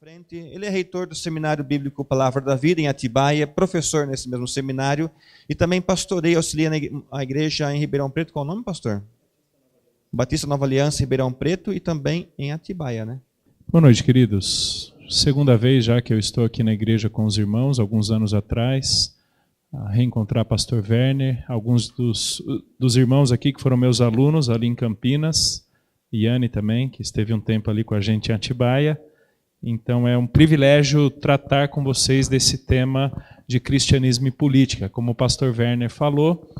frente. Ele é reitor do Seminário Bíblico Palavra da Vida, em Atibaia, professor nesse mesmo seminário e também pastoreia, auxilia a igreja em Ribeirão Preto. Qual o nome, pastor? Batista Nova Aliança, Ribeirão Preto e também em Atibaia, né? Boa noite, queridos. Segunda vez já que eu estou aqui na igreja com os irmãos, alguns anos atrás, a reencontrar pastor Werner, alguns dos irmãos aqui que foram meus alunos ali em Campinas, Yane também, que esteve um tempo ali com a gente em Atibaia. Então é um privilégio tratar com vocês desse tema de cristianismo e política. Como o pastor Werner falou,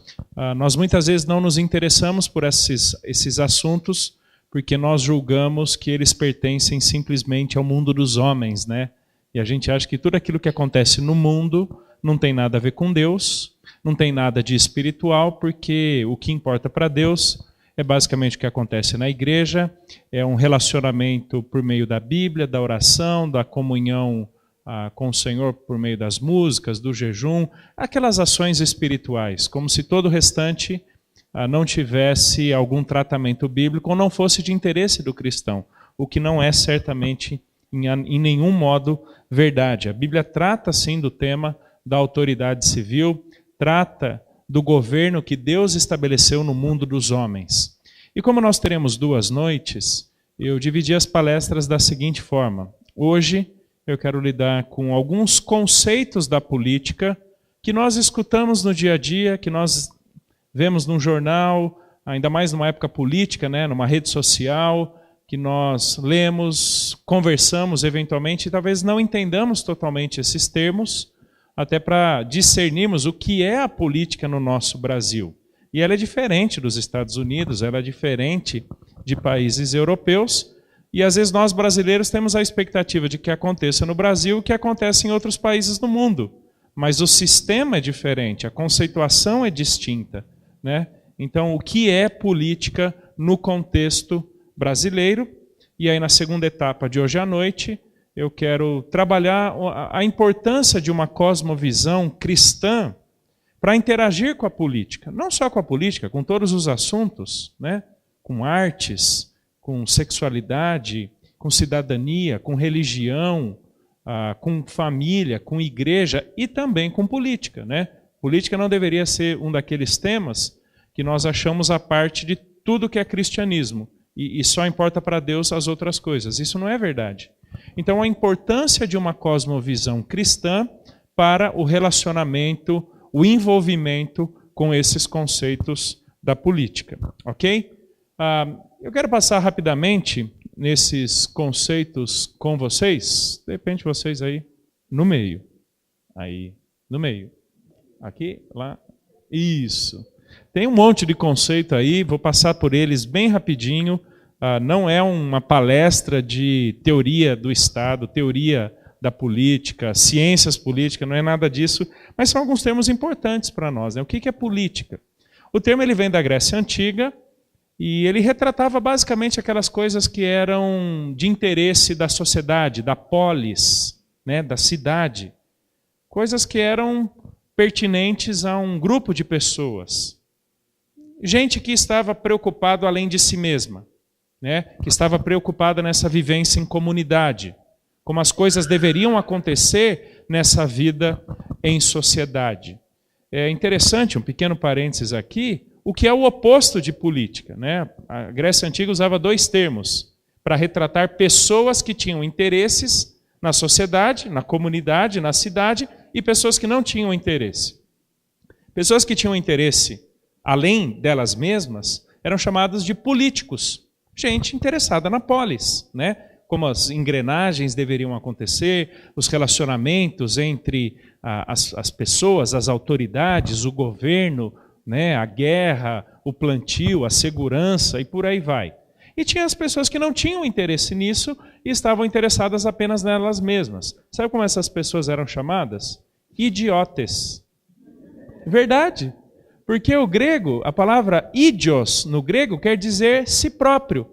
nós muitas vezes não nos interessamos por esses assuntos porque nós julgamos que eles pertencem simplesmente ao mundo dos homens, né? E a gente acha que tudo aquilo que acontece no mundo não tem nada a ver com Deus, não tem nada de espiritual, porque o que importa para Deus é basicamente o que acontece na igreja, é um relacionamento por meio da Bíblia, da oração, da comunhão com o Senhor por meio das músicas, do jejum, aquelas ações espirituais, como se todo o restante não tivesse algum tratamento bíblico ou não fosse de interesse do cristão, o que não é certamente em nenhum modo verdade. A Bíblia trata sim do tema da autoridade civil, trata do governo que Deus estabeleceu no mundo dos homens. E como nós teremos 2 noites, eu dividi as palestras da seguinte forma. Hoje eu quero lidar com alguns conceitos da política que nós escutamos no dia a dia, que nós vemos num jornal, ainda mais numa época política, né, numa rede social, que nós lemos, conversamos eventualmente e talvez não entendamos totalmente esses termos, até para discernirmos o que é a política no nosso Brasil. E ela é diferente dos Estados Unidos, ela é diferente de países europeus, e às vezes nós brasileiros temos a expectativa de que aconteça no Brasil o que acontece em outros países do mundo. Mas o sistema é diferente, a conceituação é distinta, né? Então, o que é política no contexto brasileiro? E aí, na segunda etapa de hoje à noite, eu quero trabalhar a importância de uma cosmovisão cristã para interagir com a política. Não só com a política, com todos os assuntos, né? Com artes, com sexualidade, com cidadania, com religião, com família, com igreja e também com política, né? Política não deveria ser um daqueles temas que nós achamos a parte de tudo que é cristianismo e só importa para Deus as outras coisas. Isso não é verdade. Então, a importância de uma cosmovisão cristã para o relacionamento, o envolvimento com esses conceitos da política, ok? Eu quero passar rapidamente nesses conceitos com vocês. De repente, vocês aí no meio. Aí, no meio. Aqui, lá. Isso. Tem um monte de conceito aí, vou passar por eles bem rapidinho. Não é uma palestra de teoria do Estado, teoria da política, ciências políticas, não é nada disso, mas são alguns termos importantes para nós, né? O que é política? O termo ele vem da Grécia Antiga e ele retratava basicamente aquelas coisas que eram de interesse da sociedade, da polis, né? Da cidade. Coisas que eram pertinentes a um grupo de pessoas. Gente que estava preocupado além de si mesma. Né, que estava preocupada nessa vivência em comunidade, como as coisas deveriam acontecer nessa vida em sociedade. É interessante, um pequeno parênteses aqui, o que é o oposto de política. Né? A Grécia Antiga usava 2 termos para retratar pessoas que tinham interesses na sociedade, na comunidade, na cidade, e pessoas que não tinham interesse. Pessoas que tinham interesse além delas mesmas eram chamadas de políticos. Gente interessada na polis, né? Como as engrenagens deveriam acontecer, os relacionamentos entre as pessoas, as autoridades, o governo, né? A guerra, o plantio, a segurança e por aí vai. E tinha as pessoas que não tinham interesse nisso e estavam interessadas apenas nelas mesmas. Sabe como essas pessoas eram chamadas? Idiotes. Verdade. Porque o grego, a palavra idios no grego quer dizer si próprio.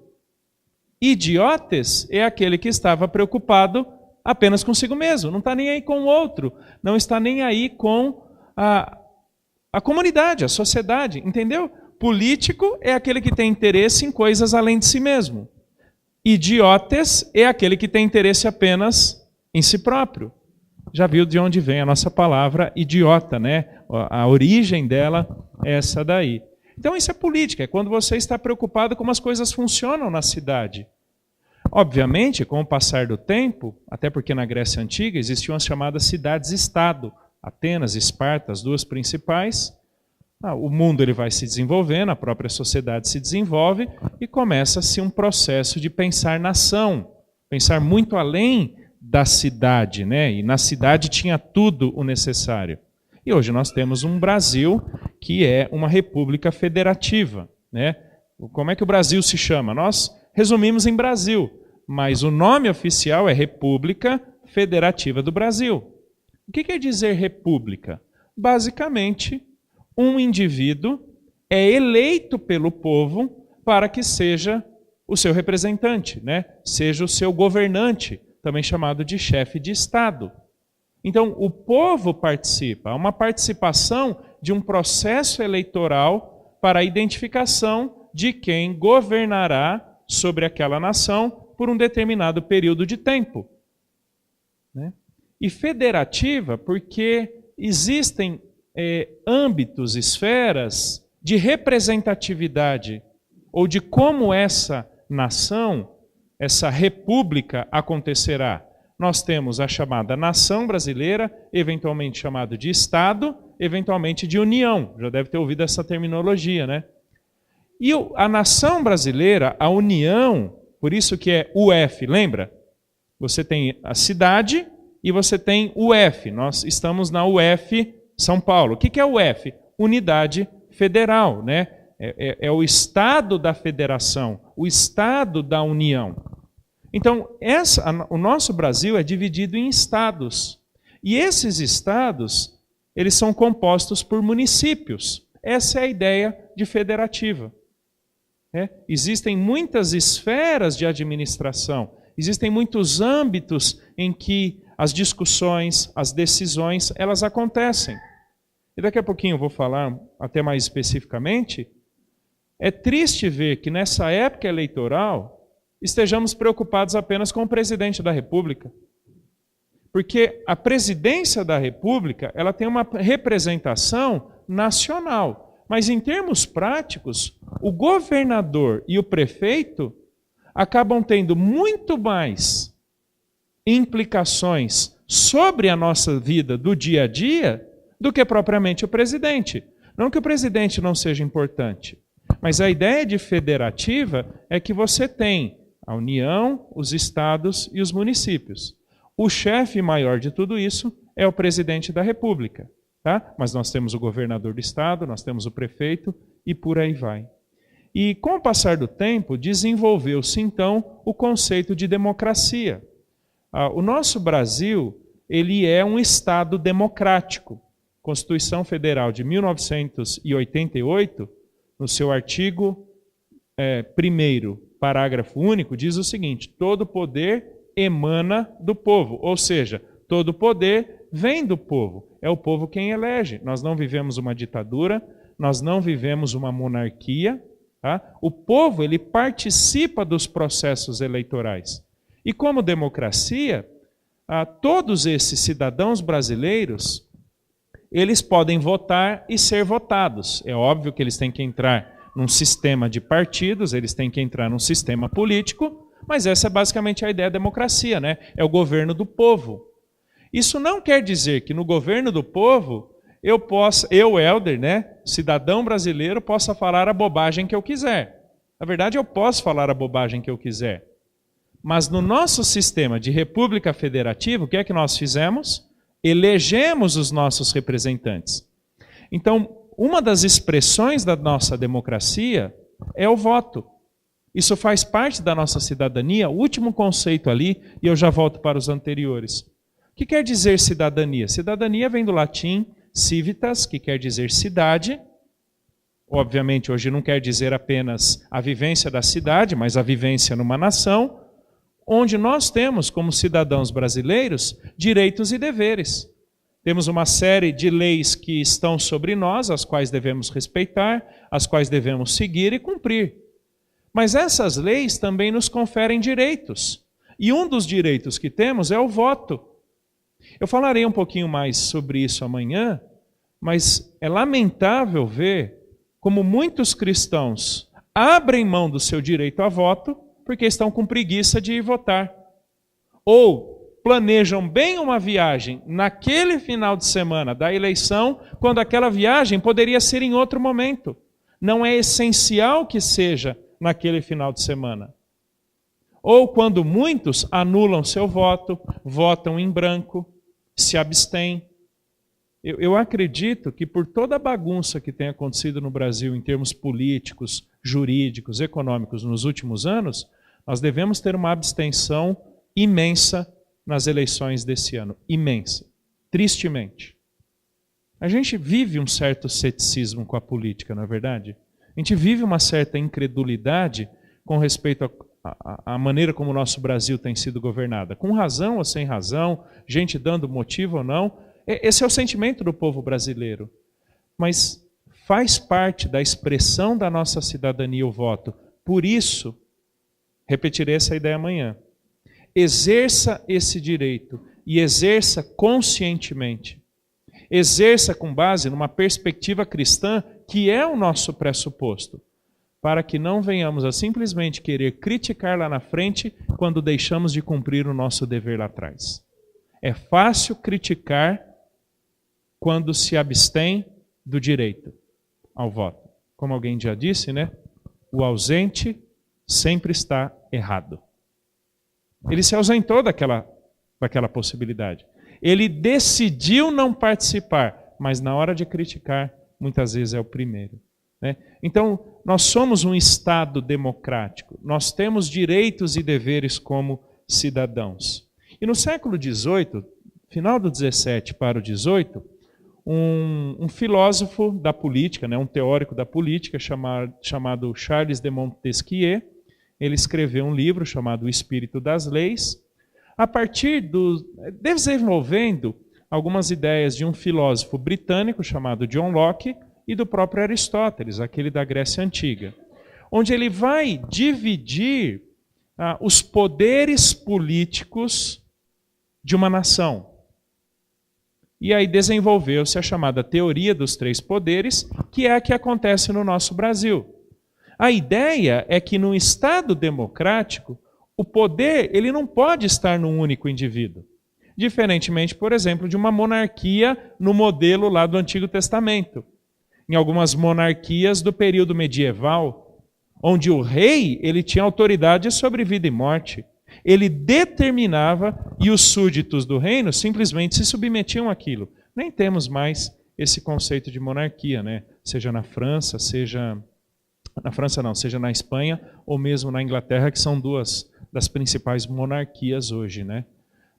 Idiotes é aquele que estava preocupado apenas consigo mesmo, não está nem aí com o outro, não está nem aí com a comunidade, a sociedade, entendeu? Político é aquele que tem interesse em coisas além de si mesmo. Idiotes é aquele que tem interesse apenas em si próprio. Já viu de onde vem a nossa palavra idiota, né? A origem dela é essa daí. Então isso é política, é quando você está preocupado com como as coisas funcionam na cidade. Obviamente, com o passar do tempo, até porque na Grécia Antiga existiam as chamadas cidades-estado, Atenas e Esparta, as duas principais. O mundo ele vai se desenvolvendo, a própria sociedade se desenvolve e começa-se um processo de pensar nação, pensar muito além da cidade, né? E na cidade tinha tudo o necessário. E hoje nós temos um Brasil que é uma república federativa, né? Como é que o Brasil se chama? Nós resumimos em Brasil, mas o nome oficial é República Federativa do Brasil. O que quer dizer república? Basicamente, um indivíduo é eleito pelo povo para que seja o seu representante, né? Seja o seu governante, também chamado de chefe de Estado. Então, o povo participa, há uma participação de um processo eleitoral para a identificação de quem governará sobre aquela nação por um determinado período de tempo. Né? E federativa porque existem âmbitos, esferas de representatividade ou de como essa nação, essa república acontecerá. Nós temos a chamada nação brasileira, eventualmente chamado de Estado, eventualmente de União. Já deve ter ouvido essa terminologia, né? E a nação brasileira, a União, por isso que é UF, lembra? Você tem a cidade e você tem UF. Nós estamos na UF São Paulo. O que é UF? Unidade Federal, né? É o Estado da Federação, o Estado da União. Então, o nosso Brasil é dividido em estados. E esses estados, eles são compostos por municípios. Essa é a ideia de federativa. Existem muitas esferas de administração, existem muitos âmbitos em que as discussões, as decisões, elas acontecem. E daqui a pouquinho eu vou falar até mais especificamente. É triste ver que nessa época eleitoral estejamos preocupados apenas com o presidente da República. Porque a presidência da República, ela tem uma representação nacional. Mas em termos práticos, o governador e o prefeito acabam tendo muito mais implicações sobre a nossa vida do dia a dia do que propriamente o presidente. Não que o presidente não seja importante, mas a ideia de federativa é que você tem a União, os estados e os municípios. O chefe maior de tudo isso é o presidente da República. Tá? Mas nós temos o governador do estado, nós temos o prefeito e por aí vai. E com o passar do tempo, desenvolveu-se então o conceito de democracia. O nosso Brasil, ele é um estado democrático. Constituição Federal de 1988, no seu artigo 1º, parágrafo único, diz o seguinte: todo poder emana do povo, ou seja, todo poder vem do povo. É o povo quem elege. Nós não vivemos uma ditadura, nós não vivemos uma monarquia. Tá? O povo ele participa dos processos eleitorais. E como democracia, todos esses cidadãos brasileiros, eles podem votar e ser votados. É óbvio que eles têm que entrar num sistema de partidos, eles têm que entrar num sistema político, mas essa é basicamente a ideia da democracia, né? É o governo do povo. Isso não quer dizer que no governo do povo eu, Helder, né, cidadão brasileiro, possa falar a bobagem que eu quiser. Na verdade, eu posso falar a bobagem que eu quiser. Mas no nosso sistema de república federativa, o que é que nós fizemos? Elegemos os nossos representantes. Então, uma das expressões da nossa democracia é o voto. Isso faz parte da nossa cidadania. O último conceito ali, e eu já volto para os anteriores. O que quer dizer cidadania? Cidadania vem do latim civitas, que quer dizer cidade. Obviamente, hoje não quer dizer apenas a vivência da cidade, mas a vivência numa nação, onde nós temos, como cidadãos brasileiros, direitos e deveres. Temos uma série de leis que estão sobre nós, as quais devemos respeitar, as quais devemos seguir e cumprir. Mas essas leis também nos conferem direitos. E um dos direitos que temos é o voto. Eu falarei um pouquinho mais sobre isso amanhã, mas é lamentável ver como muitos cristãos abrem mão do seu direito a voto porque estão com preguiça de ir votar. Ou planejam bem uma viagem naquele final de semana da eleição, quando aquela viagem poderia ser em outro momento. Não é essencial que seja naquele final de semana. Ou quando muitos anulam seu voto, votam em branco, se abstêm. Eu acredito que por toda a bagunça que tem acontecido no Brasil em termos políticos, jurídicos, econômicos nos últimos anos, nós devemos ter uma abstenção imensa nas eleições desse ano. Imensa. Tristemente. A gente vive um certo ceticismo com a política, não é verdade? A gente vive uma certa incredulidade com respeito à maneira como o nosso Brasil tem sido governada. Com razão ou sem razão, gente dando motivo ou não. Esse é o sentimento do povo brasileiro. Mas faz parte da expressão da nossa cidadania o voto. Por isso, repetirei essa ideia amanhã. Exerça esse direito e exerça conscientemente. Exerça com base numa perspectiva cristã que é o nosso pressuposto, para que não venhamos a simplesmente querer criticar lá na frente quando deixamos de cumprir o nosso dever lá atrás. É fácil criticar quando se abstém do direito ao voto. Como alguém já disse, né? O ausente sempre está errado. Ele se ausentou daquela possibilidade. Ele decidiu não participar, mas na hora de criticar, muitas vezes é o primeiro. Né? Então, nós somos um Estado democrático. Nós temos direitos e deveres como cidadãos. E no século XVIII, final do XVII para o XVIII, um filósofo da política, né, um teórico da política chamado Charles de Montesquieu, ele escreveu um livro chamado O Espírito das Leis, a partir desenvolvendo algumas ideias de um filósofo britânico chamado John Locke e do próprio Aristóteles, aquele da Grécia Antiga, onde ele vai dividir os poderes políticos de uma nação. E aí desenvolveu-se a chamada teoria dos três poderes, que é a que acontece no nosso Brasil. A ideia é que no Estado democrático, o poder ele não pode estar num único indivíduo. Diferentemente, por exemplo, de uma monarquia no modelo lá do Antigo Testamento. Em algumas monarquias do período medieval, onde o rei ele tinha autoridade sobre vida e morte. Ele determinava e os súditos do reino simplesmente se submetiam àquilo. Nem temos mais esse conceito de monarquia, né? Seja na França, seja na Espanha ou mesmo na Inglaterra, que são duas das principais monarquias hoje, né?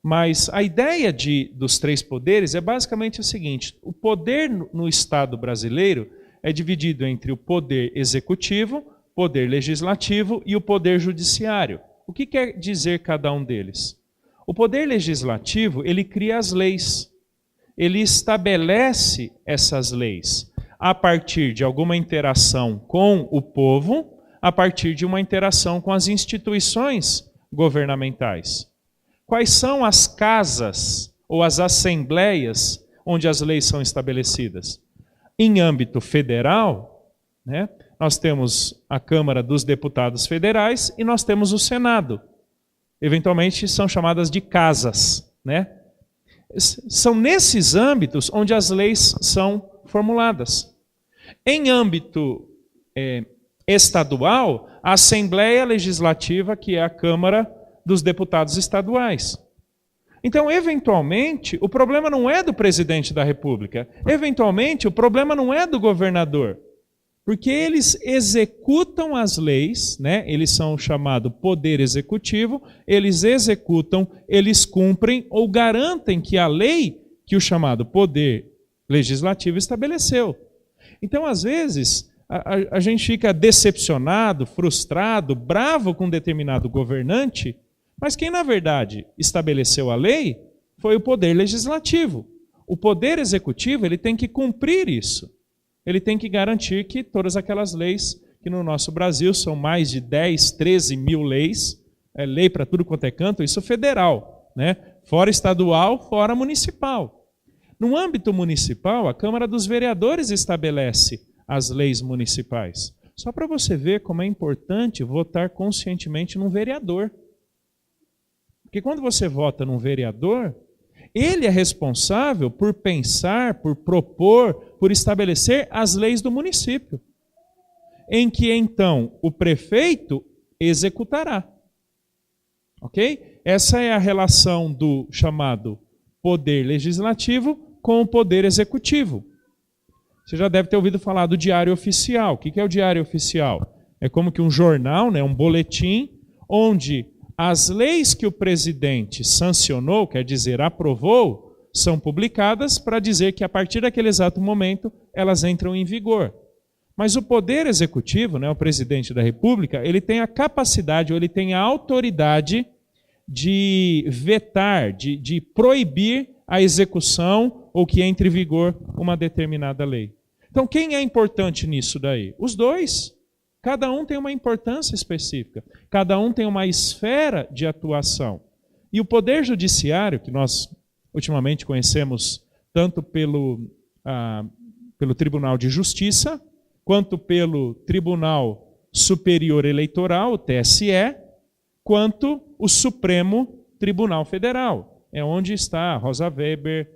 Mas a ideia dos três poderes é basicamente o seguinte: o poder no Estado brasileiro é dividido entre o poder executivo, poder legislativo e o poder judiciário. O que quer dizer cada um deles? O poder legislativo, ele cria as leis. Ele estabelece essas leis a partir de alguma interação com o povo, a partir de uma interação com as instituições governamentais. Quais são as casas ou as assembleias onde as leis são estabelecidas? Em âmbito federal, né, nós temos a Câmara dos Deputados Federais e nós temos o Senado. Eventualmente são chamadas de casas, né? São nesses âmbitos onde as leis são formuladas. Em âmbito estadual, a Assembleia Legislativa, que é a Câmara dos Deputados Estaduais. Então, eventualmente, o problema não é do presidente da República. Eventualmente, o problema não é do governador. Porque eles executam as leis, né? Eles são chamados poder executivo, eles executam, eles cumprem ou garantem que a lei que o chamado poder legislativo estabeleceu. Então, às vezes, a gente fica decepcionado, frustrado, bravo com um determinado governante, mas quem, na verdade, estabeleceu a lei foi o poder legislativo. O poder executivo ele tem que cumprir isso. Ele tem que garantir que todas aquelas leis que no nosso Brasil são mais de 10, 13 mil leis, lei para tudo quanto é canto, isso federal, né? Fora estadual, fora municipal. No âmbito municipal, a Câmara dos Vereadores estabelece as leis municipais. Só para você ver como é importante votar conscientemente num vereador. Porque quando você vota num vereador, ele é responsável por pensar, por propor, por estabelecer as leis do município, em que então o prefeito executará. Ok? Essa é a relação do chamado poder legislativo com o poder executivo. Você já deve ter ouvido falar do Diário Oficial. O que é o Diário Oficial? É como que um jornal, né, um boletim, onde as leis que o presidente sancionou, quer dizer, aprovou, são publicadas para dizer que a partir daquele exato momento elas entram em vigor. Mas o poder executivo, né, o presidente da República, ele tem a capacidade, ou ele tem a autoridade de vetar, de proibir a execução ou que entre em vigor uma determinada lei. Então, quem é importante nisso daí? Os dois. Cada um tem uma importância específica. Cada um tem uma esfera de atuação. E o Poder Judiciário, que nós ultimamente conhecemos tanto pelo Tribunal de Justiça, quanto pelo Tribunal Superior Eleitoral, o TSE, quanto o Supremo Tribunal Federal. É onde está a Rosa Weber,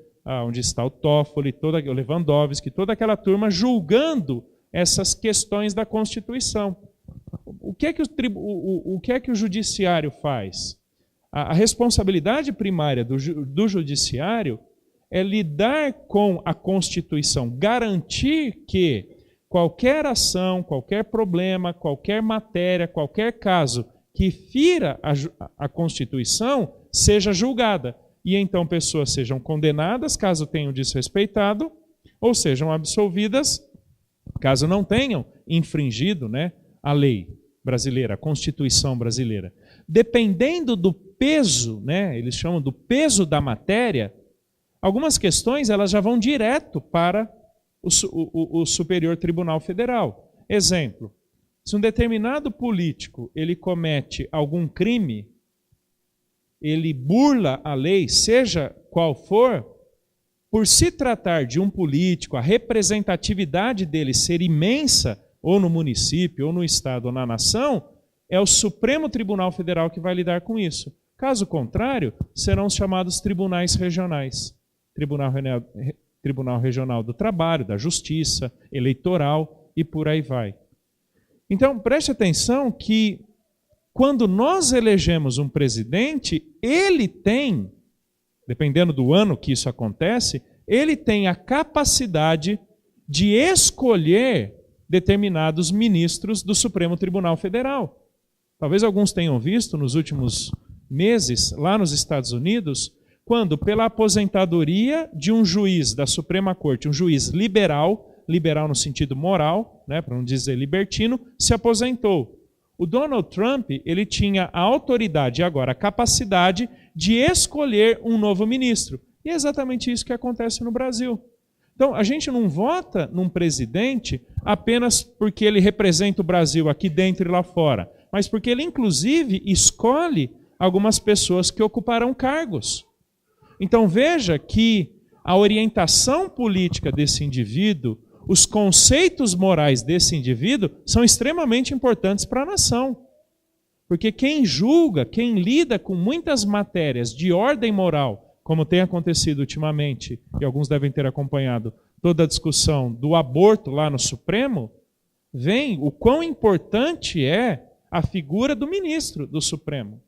onde está o Toffoli, o Lewandowski, toda aquela turma julgando essas questões da Constituição. O que é que o Judiciário faz? A responsabilidade primária do Judiciário é lidar com a Constituição, garantir que qualquer ação, qualquer problema, qualquer matéria, qualquer caso que fira a Constituição seja julgada. E então pessoas sejam condenadas, caso tenham desrespeitado, ou sejam absolvidas, caso não tenham infringido, né, a lei brasileira, a Constituição brasileira. Dependendo do peso, né, eles chamam do peso da matéria, algumas questões elas já vão direto para o Superior Tribunal Federal. Exemplo, se um determinado político ele comete algum crime, ele burla a lei, seja qual for, por se tratar de um político, a representatividade dele ser imensa, ou no município, ou no estado, ou na nação, é o Supremo Tribunal Federal que vai lidar com isso. Caso contrário, serão os chamados tribunais regionais. Tribunal Regional do Trabalho, da Justiça, Eleitoral e por aí vai. Então, preste atenção que quando nós elegemos um presidente, ele tem, dependendo do ano que isso acontece, ele tem a capacidade de escolher determinados ministros do Supremo Tribunal Federal. Talvez alguns tenham visto nos últimos meses, lá nos Estados Unidos, quando pela aposentadoria de um juiz da Suprema Corte, um juiz liberal no sentido moral, né, para não dizer libertino, se aposentou. O Donald Trump, ele tinha a autoridade e agora a capacidade de escolher um novo ministro. E é exatamente isso que acontece no Brasil. Então, a gente não vota num presidente apenas porque ele representa o Brasil aqui dentro e lá fora, mas porque ele, inclusive, escolhe algumas pessoas que ocuparão cargos. Então, veja que a orientação política desse indivíduo, os conceitos morais desse indivíduo são extremamente importantes para a nação. Porque quem julga, quem lida com muitas matérias de ordem moral, como tem acontecido ultimamente, e alguns devem ter acompanhado toda a discussão do aborto lá no Supremo, vem o quão importante é a figura do ministro do Supremo.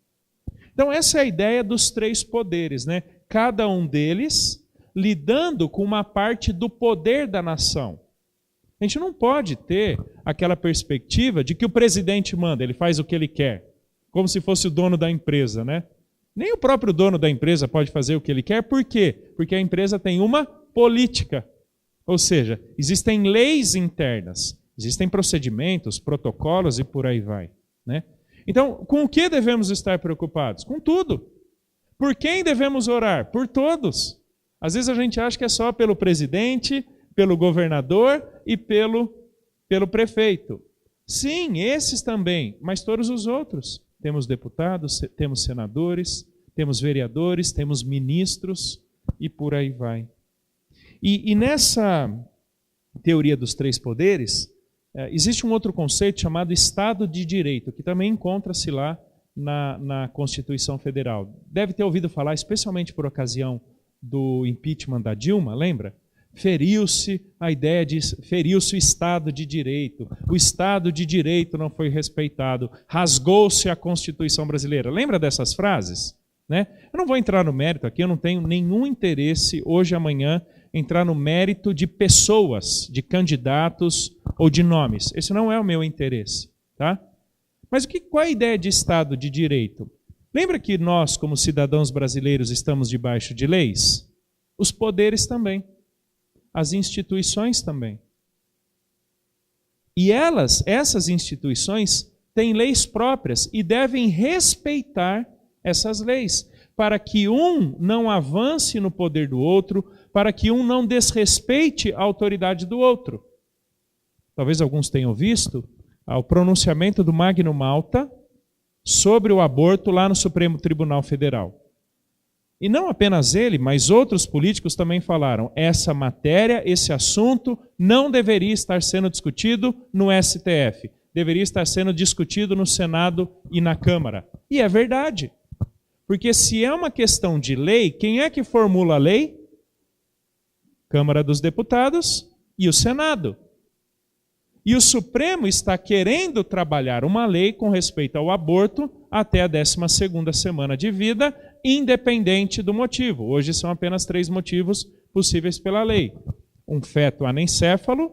Então essa é a ideia dos três poderes, né? Cada um deles lidando com uma parte do poder da nação. A gente não pode ter aquela perspectiva de que o presidente manda, ele faz o que ele quer, como se fosse o dono da empresa, né? Nem o próprio dono da empresa pode fazer o que ele quer, por quê? Porque a empresa tem uma política, ou seja, existem leis internas, existem procedimentos, protocolos e por aí vai, né? Então, com o que devemos estar preocupados? Com tudo. Por quem devemos orar? Por todos. Às vezes a gente acha que é só pelo presidente, pelo governador e pelo prefeito. Sim, esses também, mas todos os outros. Temos deputados, temos senadores, temos vereadores, temos ministros e por aí vai. E nessa teoria dos três poderes, existe um outro conceito chamado Estado de Direito, que também encontra-se lá na Constituição Federal. Deve ter ouvido falar, especialmente por ocasião do impeachment da Dilma, lembra? Feriu-se o Estado de Direito. O Estado de Direito não foi respeitado. Rasgou-se a Constituição brasileira. Lembra dessas frases? Né? Eu não vou entrar no mérito aqui, eu não tenho nenhum interesse hoje e amanhã entrar no mérito de pessoas, de candidatos ou de nomes. Esse não é o meu interesse. Tá? Mas qual é a ideia de Estado de Direito? Lembra que nós, como cidadãos brasileiros, estamos debaixo de leis? Os poderes também. As instituições também. E essas instituições, têm leis próprias e devem respeitar essas leis, para que um não avance no poder do outro, para que um não desrespeite a autoridade do outro. Talvez alguns tenham visto o pronunciamento do Magno Malta sobre o aborto lá no Supremo Tribunal Federal. E não apenas ele, mas outros políticos também falaram, essa matéria, esse assunto não deveria estar sendo discutido no STF, deveria estar sendo discutido no Senado e na Câmara. E é verdade. Porque se é uma questão de lei, quem é que formula a lei? Câmara dos Deputados e o Senado. E o Supremo está querendo trabalhar uma lei com respeito ao aborto até a 12ª semana de vida, independente do motivo. Hoje são apenas 3 motivos possíveis pela lei. Um feto anencéfalo,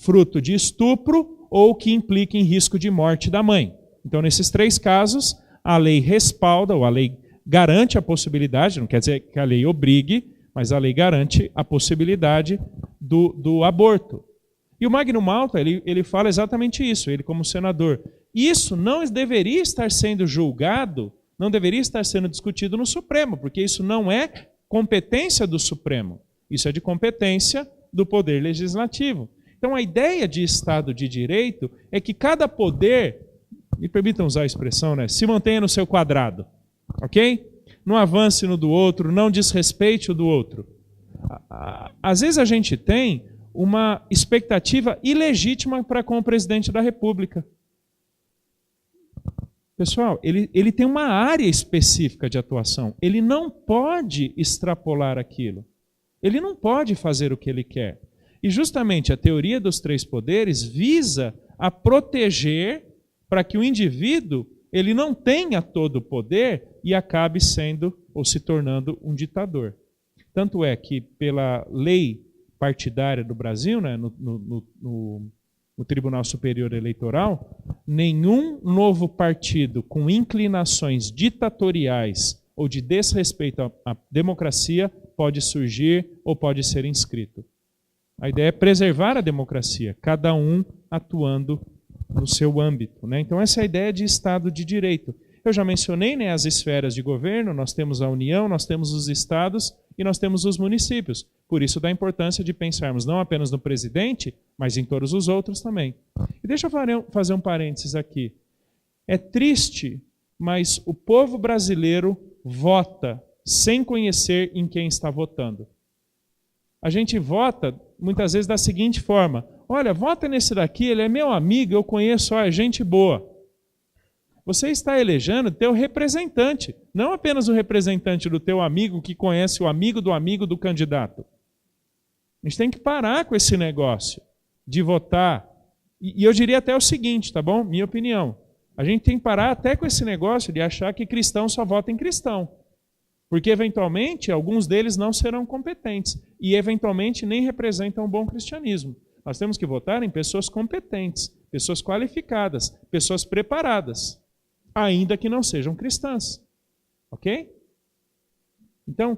fruto de estupro ou que implique em risco de morte da mãe. Então, nesses 3 casos, a lei respalda, ou a lei garante a possibilidade, não quer dizer que a lei obrigue, mas a lei garante a possibilidade do aborto. E o Magno Malta, ele fala exatamente isso, ele como senador. Isso não deveria estar sendo julgado, não deveria estar sendo discutido no Supremo, porque isso não é competência do Supremo. Isso é de competência do Poder Legislativo. Então a ideia de Estado de Direito é que cada poder, me permitam usar a expressão, né, se mantenha no seu quadrado, ok? Não avance no do outro, não desrespeite o do outro. Às vezes a gente tem uma expectativa ilegítima para com o presidente da República. Pessoal, ele tem uma área específica de atuação. Ele não pode extrapolar aquilo. Ele não pode fazer o que ele quer. E justamente a teoria dos 3 poderes visa a proteger para que o indivíduo ele não tenha todo o poder e acabe sendo ou se tornando um ditador. Tanto é que pela lei partidária do Brasil, né, no Tribunal Superior Eleitoral, nenhum novo partido com inclinações ditatoriais ou de desrespeito à democracia pode surgir ou pode ser inscrito. A ideia é preservar a democracia, cada um atuando no seu âmbito. Né? Então essa é a ideia de Estado de Direito. Eu já mencionei, né, as esferas de governo, nós temos a União, nós temos os estados e nós temos os municípios. Por isso da importância de pensarmos não apenas no presidente, mas em todos os outros também. E deixa eu fazer um parênteses aqui. É triste, mas o povo brasileiro vota sem conhecer em quem está votando. A gente vota muitas vezes da seguinte forma, olha, vota nesse daqui, ele é meu amigo, eu conheço, é gente boa. Você está elegendo teu representante, não apenas o representante do teu amigo que conhece o amigo do candidato. A gente tem que parar com esse negócio de votar. E eu diria até o seguinte, tá bom? Minha opinião. A gente tem que parar até com esse negócio de achar que cristão só vota em cristão. Porque, eventualmente, alguns deles não serão competentes. E, eventualmente, nem representam um bom cristianismo. Nós temos que votar em pessoas competentes, pessoas qualificadas, pessoas preparadas, ainda que não sejam cristãs. Ok? Então,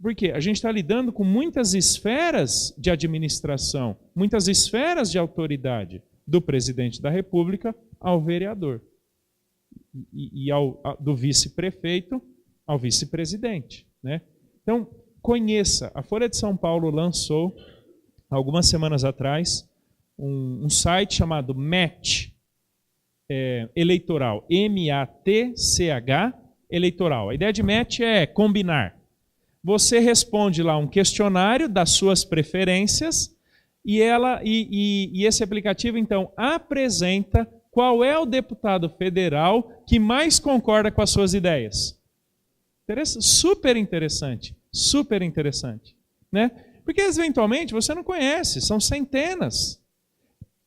por quê? A gente está lidando com muitas esferas de administração, muitas esferas de autoridade, do presidente da República ao vereador, e do vice-prefeito ao vice-presidente. Né? Então, conheça. A Folha de São Paulo lançou, algumas semanas atrás, um site chamado Match Eleitoral, M-A-T-C-H Eleitoral. A ideia de Match é combinar. Você responde lá um questionário das suas preferências e esse aplicativo, então, apresenta qual é o deputado federal que mais concorda com as suas ideias. Super interessante, né? Porque, eventualmente, você não conhece, são centenas.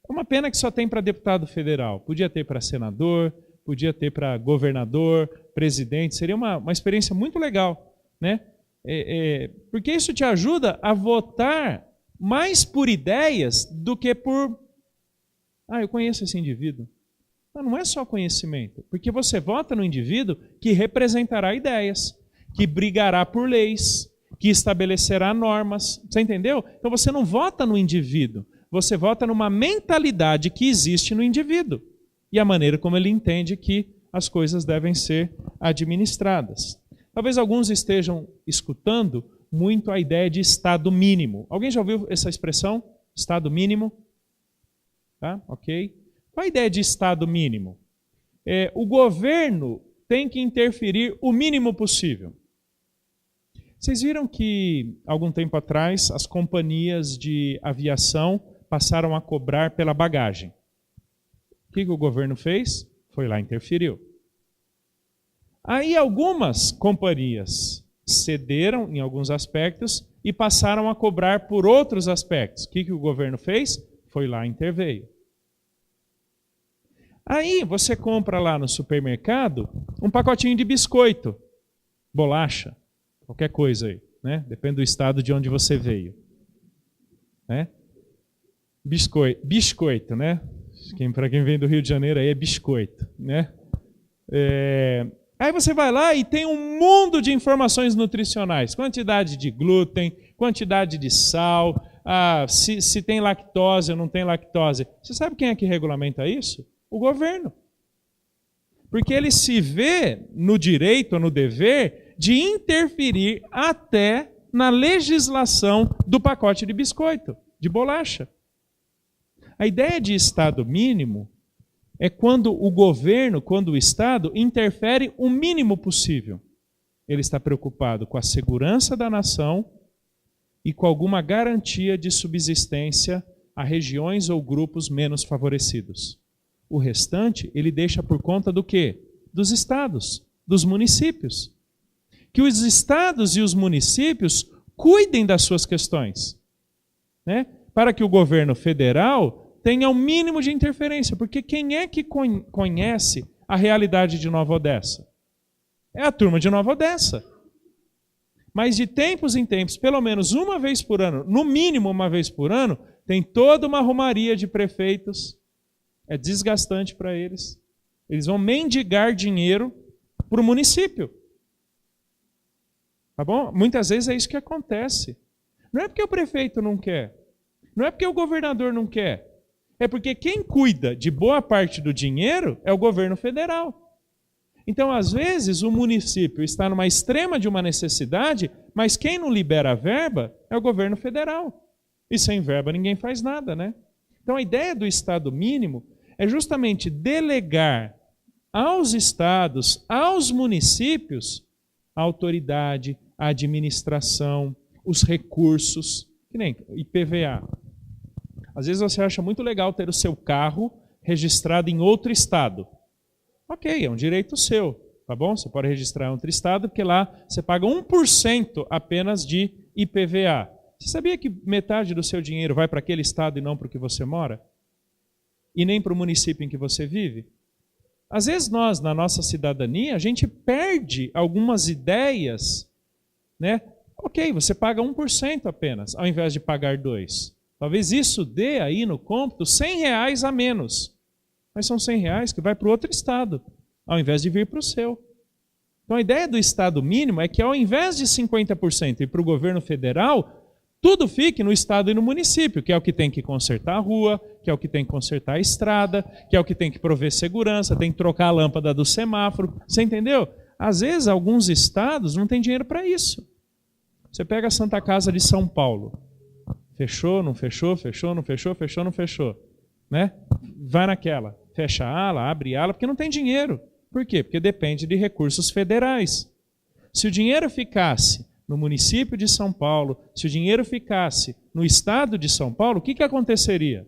É uma pena que só tem para deputado federal. Podia ter para senador, podia ter para governador, presidente. Seria uma experiência muito legal, né? Porque isso te ajuda a votar mais por ideias do que por... eu conheço esse indivíduo. Não é só conhecimento, porque você vota no indivíduo que representará ideias, que brigará por leis, que estabelecerá normas. Você entendeu? Então você não vota no indivíduo, você vota numa mentalidade que existe no indivíduo e a maneira como ele entende que as coisas devem ser administradas. Talvez alguns estejam escutando muito a ideia de Estado mínimo. Alguém já ouviu essa expressão? Estado mínimo? Tá? Ok. Qual a ideia de Estado mínimo? O governo tem que interferir o mínimo possível. Vocês viram que, algum tempo atrás, as companhias de aviação passaram a cobrar pela bagagem. O que o governo fez? Foi lá e interferiu. Aí algumas companhias cederam em alguns aspectos e passaram a cobrar por outros aspectos. O que o governo fez? Foi lá e interveio. Aí você compra lá no supermercado um pacotinho de biscoito, bolacha, qualquer coisa aí, né? Depende do estado de onde você veio. Né? Biscoito, né? Para quem vem do Rio de Janeiro aí é biscoito, né? Aí você vai lá e tem um mundo de informações nutricionais. Quantidade de glúten, quantidade de sal, se tem lactose ou não tem lactose. Você sabe quem é que regulamenta isso? O governo. Porque ele se vê no direito ou no dever de interferir até na legislação do pacote de biscoito, de bolacha. A ideia de Estado mínimo é quando o governo, quando o Estado, interfere o mínimo possível. Ele está preocupado com a segurança da nação e com alguma garantia de subsistência a regiões ou grupos menos favorecidos. O restante, ele deixa por conta do quê? Dos estados, dos municípios. Que os estados e os municípios cuidem das suas questões, né? Para que o governo federal tenha o mínimo de interferência, porque quem é que conhece a realidade de Nova Odessa? É a turma de Nova Odessa. Mas de tempos em tempos, pelo menos uma vez por ano, no mínimo uma vez por ano, tem toda uma romaria de prefeitos. É desgastante para eles. Eles vão mendigar dinheiro para o município. Tá bom? Muitas vezes é isso que acontece. Não é porque o prefeito não quer. Não é porque o governador não quer. É porque quem cuida de boa parte do dinheiro é o governo federal. Então, às vezes, o município está numa extrema de uma necessidade, mas quem não libera a verba é o governo federal. E sem verba ninguém faz nada, né? Então, a ideia do Estado mínimo é justamente delegar aos estados, aos municípios, a autoridade, a administração, os recursos, que nem IPVA. Às vezes você acha muito legal ter o seu carro registrado em outro estado. Ok, é um direito seu, tá bom? Você pode registrar em outro estado, porque lá você paga 1% apenas de IPVA. Você sabia que metade do seu dinheiro vai para aquele estado e não para o que você mora? E nem para o município em que você vive? Às vezes nós, na nossa cidadania, a gente perde algumas ideias, né? Ok, você paga 1% apenas, ao invés de pagar 2%. Talvez isso dê aí no cômputo R$100 a menos. Mas são R$100 que vai para o outro estado, ao invés de vir para o seu. Então a ideia do Estado mínimo é que ao invés de 50% ir para o governo federal, tudo fique no estado e no município, que é o que tem que consertar a rua, que é o que tem que consertar a estrada, que é o que tem que prover segurança, tem que trocar a lâmpada do semáforo. Você entendeu? Às vezes alguns estados não têm dinheiro para isso. Você pega a Santa Casa de São Paulo. Fechou, não fechou, fechou, não fechou, fechou, não fechou. Né? Vai naquela, fecha a ala, abre a ala, porque não tem dinheiro. Por quê? Porque depende de recursos federais. Se o dinheiro ficasse no município de São Paulo, se o dinheiro ficasse no estado de São Paulo, o que aconteceria?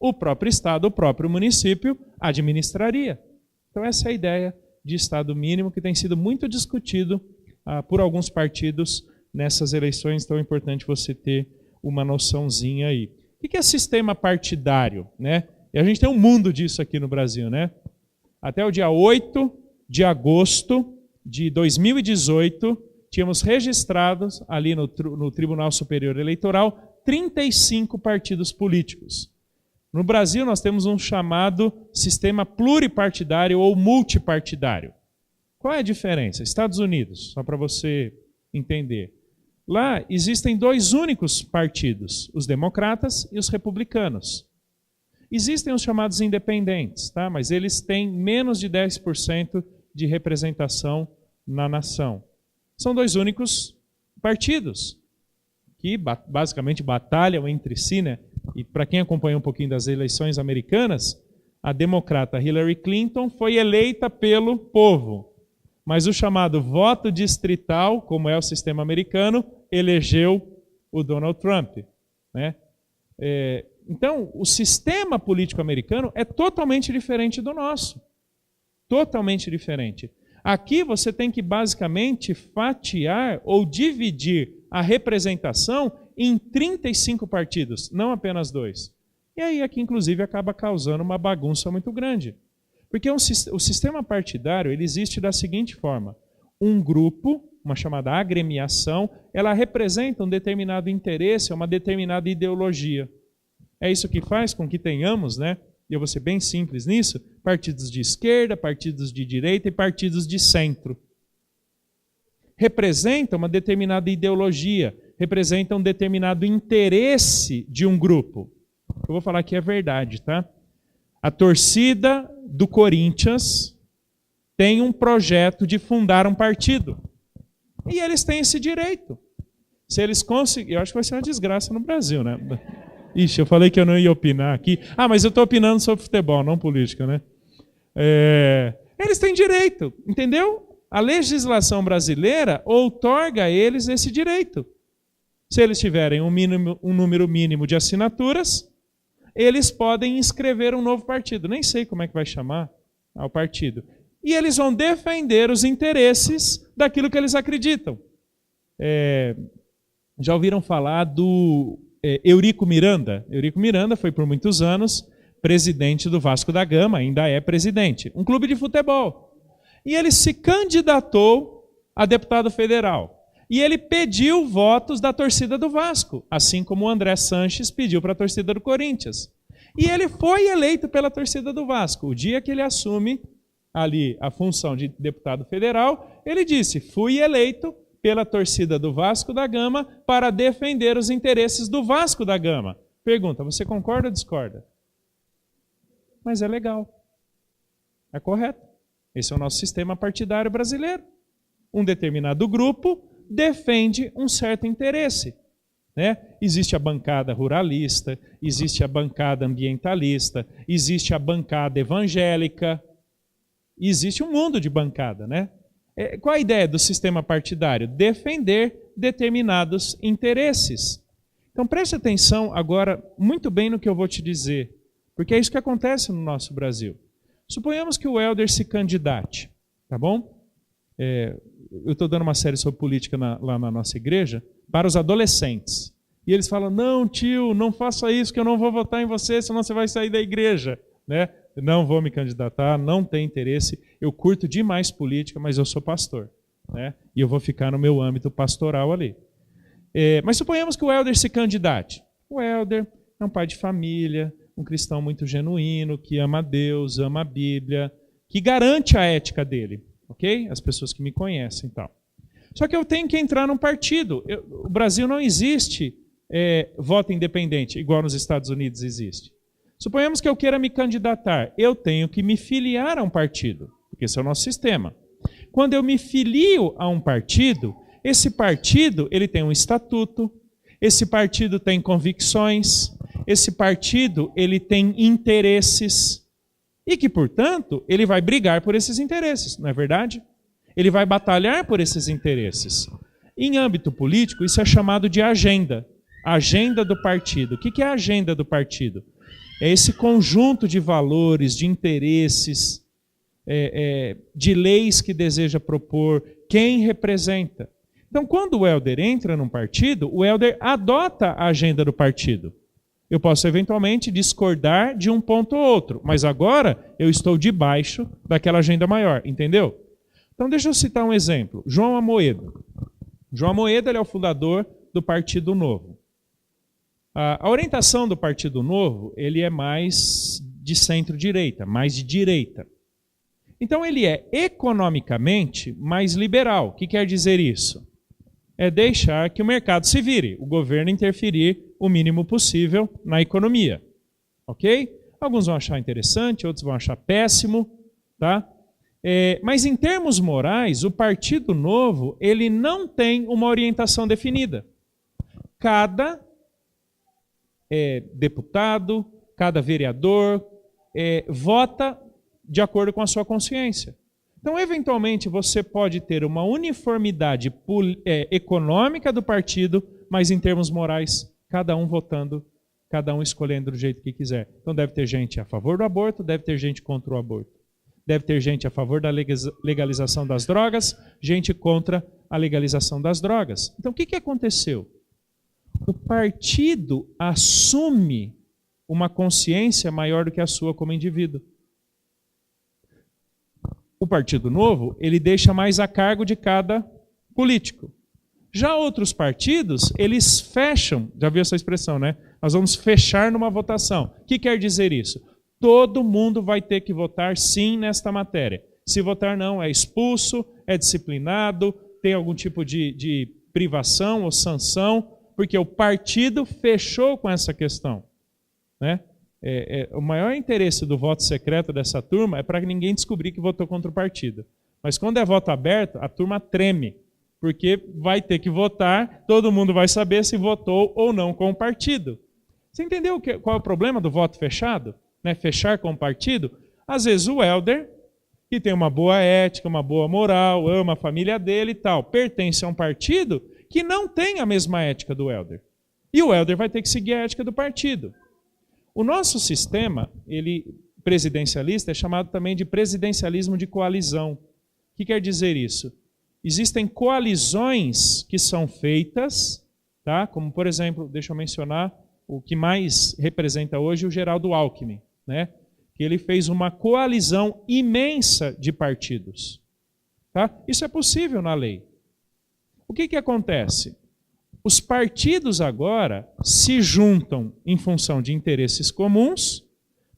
O próprio estado, o próprio município administraria. Então essa é a ideia de Estado mínimo que tem sido muito discutido por alguns partidos nessas eleições, então é importante você ter uma noçãozinha aí. O que é sistema partidário? Né? E a gente tem um mundo disso aqui no Brasil. Né? Até o dia 8 de agosto de 2018, tínhamos registrados ali no Tribunal Superior Eleitoral 35 partidos políticos. No Brasil, nós temos um chamado sistema pluripartidário ou multipartidário. Qual é a diferença? Estados Unidos, só para você entender. Lá existem dois únicos partidos, os democratas e os republicanos. Existem os chamados independentes, tá? Mas eles têm menos de 10% de representação na nação. São dois únicos partidos que basicamente batalham entre si, né? E para quem acompanha um pouquinho das eleições americanas, a democrata Hillary Clinton foi eleita pelo povo. Mas o chamado voto distrital, como é o sistema americano, elegeu o Donald Trump. Né? Então, o sistema político americano é totalmente diferente do nosso. Totalmente diferente. Aqui você tem que basicamente fatiar ou dividir a representação em 35 partidos, não apenas 2. E aí aqui, inclusive, acaba causando uma bagunça muito grande. Porque o sistema partidário ele existe da seguinte forma. Um grupo, uma chamada agremiação, ela representa um determinado interesse, uma determinada ideologia. É isso que faz com que tenhamos, né, e eu vou ser bem simples nisso, partidos de esquerda, partidos de direita e partidos de centro. Representa uma determinada ideologia, representa um determinado interesse de um grupo. Eu vou falar que é verdade, tá? A torcida do Corinthians tem um projeto de fundar um partido. E eles têm esse direito. Se eles conseguirem... Eu acho que vai ser uma desgraça no Brasil, né? Ixi, eu falei que eu não ia opinar aqui. Mas eu estou opinando sobre futebol, não política, né? Eles têm direito, entendeu? A legislação brasileira outorga a eles esse direito. Se eles tiverem um número mínimo de assinaturas, eles podem inscrever um novo partido. Nem sei como é que vai chamar o partido. E eles vão defender os interesses daquilo que eles acreditam. Já ouviram falar do Eurico Miranda? Eurico Miranda foi por muitos anos presidente do Vasco da Gama, ainda é presidente. Um clube de futebol. E ele se candidatou a deputado federal. E ele pediu votos da torcida do Vasco, assim como o André Sanches pediu para a torcida do Corinthians. E ele foi eleito pela torcida do Vasco. O dia que ele assume ali a função de deputado federal, ele disse, fui eleito pela torcida do Vasco da Gama para defender os interesses do Vasco da Gama. Pergunta, você concorda ou discorda? Mas é legal. É correto. Esse é o nosso sistema partidário brasileiro. Um determinado grupo defende um certo interesse. Né? Existe a bancada ruralista, existe a bancada ambientalista, existe a bancada evangélica, existe um mundo de bancada. Né? Qual a ideia do sistema partidário? Defender determinados interesses. Então preste atenção agora muito bem no que eu vou te dizer, porque é isso que acontece no nosso Brasil. Suponhamos que o Helder se candidate, tá bom? Eu estou dando uma série sobre política lá na nossa igreja para os adolescentes. E eles falam, não, tio, não faça isso, que eu não vou votar em você, senão você vai sair da igreja. Né? Não vou me candidatar, não tenho interesse. Eu curto demais política, mas eu sou pastor. Né? E eu vou ficar no meu âmbito pastoral ali. Mas suponhamos que o Helder se candidate. O Helder é um pai de família, um cristão muito genuíno, que ama a Deus, ama a Bíblia, que garante a ética dele. Ok? As pessoas que me conhecem e tal. Só que eu tenho que entrar num partido. O Brasil não existe voto independente, igual nos Estados Unidos existe. Suponhamos que eu queira me candidatar. Eu tenho que me filiar a um partido, porque esse é o nosso sistema. Quando eu me filio a um partido, esse partido ele tem um estatuto, Esse partido tem convicções, esse partido ele tem interesses e que, portanto, ele vai brigar por esses interesses, não é verdade? Ele vai batalhar por esses interesses. Em âmbito político, isso é chamado de agenda. Agenda do partido. O que é a agenda do partido? É esse conjunto de valores, de interesses, de leis que deseja propor, quem representa. Então, quando o elder entra num partido, o elder adota a agenda do partido. Eu posso, eventualmente, discordar de um ponto ou outro, mas agora eu estou debaixo daquela agenda maior, entendeu? Então, deixa eu citar um exemplo. João Amoedo. João Amoedo ele é o fundador do Partido Novo. A orientação do Partido Novo ele é mais de centro-direita, mais de direita. Então, ele é economicamente mais liberal. O que quer dizer isso? É deixar que o mercado se vire, o governo interferir o mínimo possível na economia. Ok? Alguns vão achar interessante, outros vão achar péssimo, tá? Mas em termos morais, o Partido Novo ele não tem uma orientação definida. Cada deputado, cada vereador vota de acordo com a sua consciência. Então, eventualmente, você pode ter uma uniformidade econômica do partido, mas em termos morais, cada um votando, cada um escolhendo do jeito que quiser. Então, deve ter gente a favor do aborto, deve ter gente contra o aborto. Deve ter gente a favor da legalização das drogas, gente contra a legalização das drogas. Então, o que aconteceu? O partido assume uma consciência maior do que a sua como indivíduo. O Partido Novo, ele deixa mais a cargo de cada político. Já outros partidos, eles fecham, já viu essa expressão, né? Nós vamos fechar numa votação. O que quer dizer isso? Todo mundo vai ter que votar sim nesta matéria. Se votar não, é expulso, é disciplinado, tem algum tipo de privação ou sanção, porque o partido fechou com essa questão, né? O maior interesse do voto secreto dessa turma é para que ninguém descobrir que votou contra o partido. Mas quando é voto aberto, a turma treme, porque vai ter que votar, todo mundo vai saber se votou ou não com o partido. Você entendeu qual é o problema do voto fechado? Né? Fechar com o partido? Às vezes o elder, que tem uma boa ética, uma boa moral, ama a família dele e tal, pertence a um partido que não tem a mesma ética do elder. E o elder vai ter que seguir a ética do partido. O nosso sistema, presidencialista, é chamado também de presidencialismo de coalizão. O que quer dizer isso? Existem coalizões que são feitas, tá? Como, por exemplo, deixa eu mencionar o que mais representa hoje o Geraldo Alckmin, né? Que ele fez uma coalizão imensa de partidos. Tá? Isso é possível na lei. O que acontece? Os partidos agora se juntam em função de interesses comuns,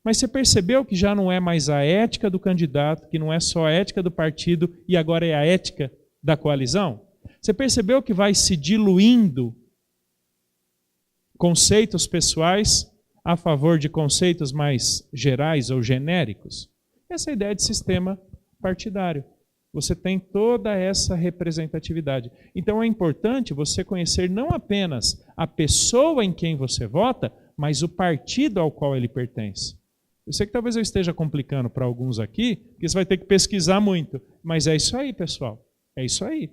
mas você percebeu que já não é mais a ética do candidato, que não é só a ética do partido e agora é a ética da coalizão? Você percebeu que vai se diluindo conceitos pessoais a favor de conceitos mais gerais ou genéricos? Essa é a ideia de sistema partidário. Você tem toda essa representatividade. Então é importante você conhecer não apenas a pessoa em quem você vota, mas o partido ao qual ele pertence. Eu sei que talvez eu esteja complicando para alguns aqui, porque você vai ter que pesquisar muito. Mas é isso aí, pessoal. É isso aí.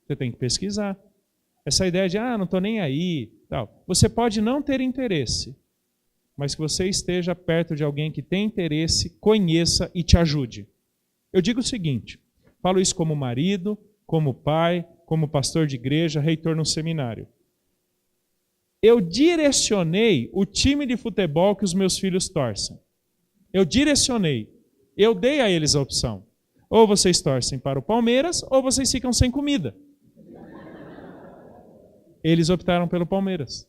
Você tem que pesquisar. Essa ideia de, não estou nem aí, tal. Você pode não ter interesse, mas que você esteja perto de alguém que tem interesse, conheça e te ajude. Eu digo o seguinte, falo isso como marido, como pai, como pastor de igreja, reitor no seminário. Eu direcionei o time de futebol que os meus filhos torcem. Eu direcionei. Eu dei a eles a opção. Ou vocês torcem para o Palmeiras, ou vocês ficam sem comida. Eles optaram pelo Palmeiras.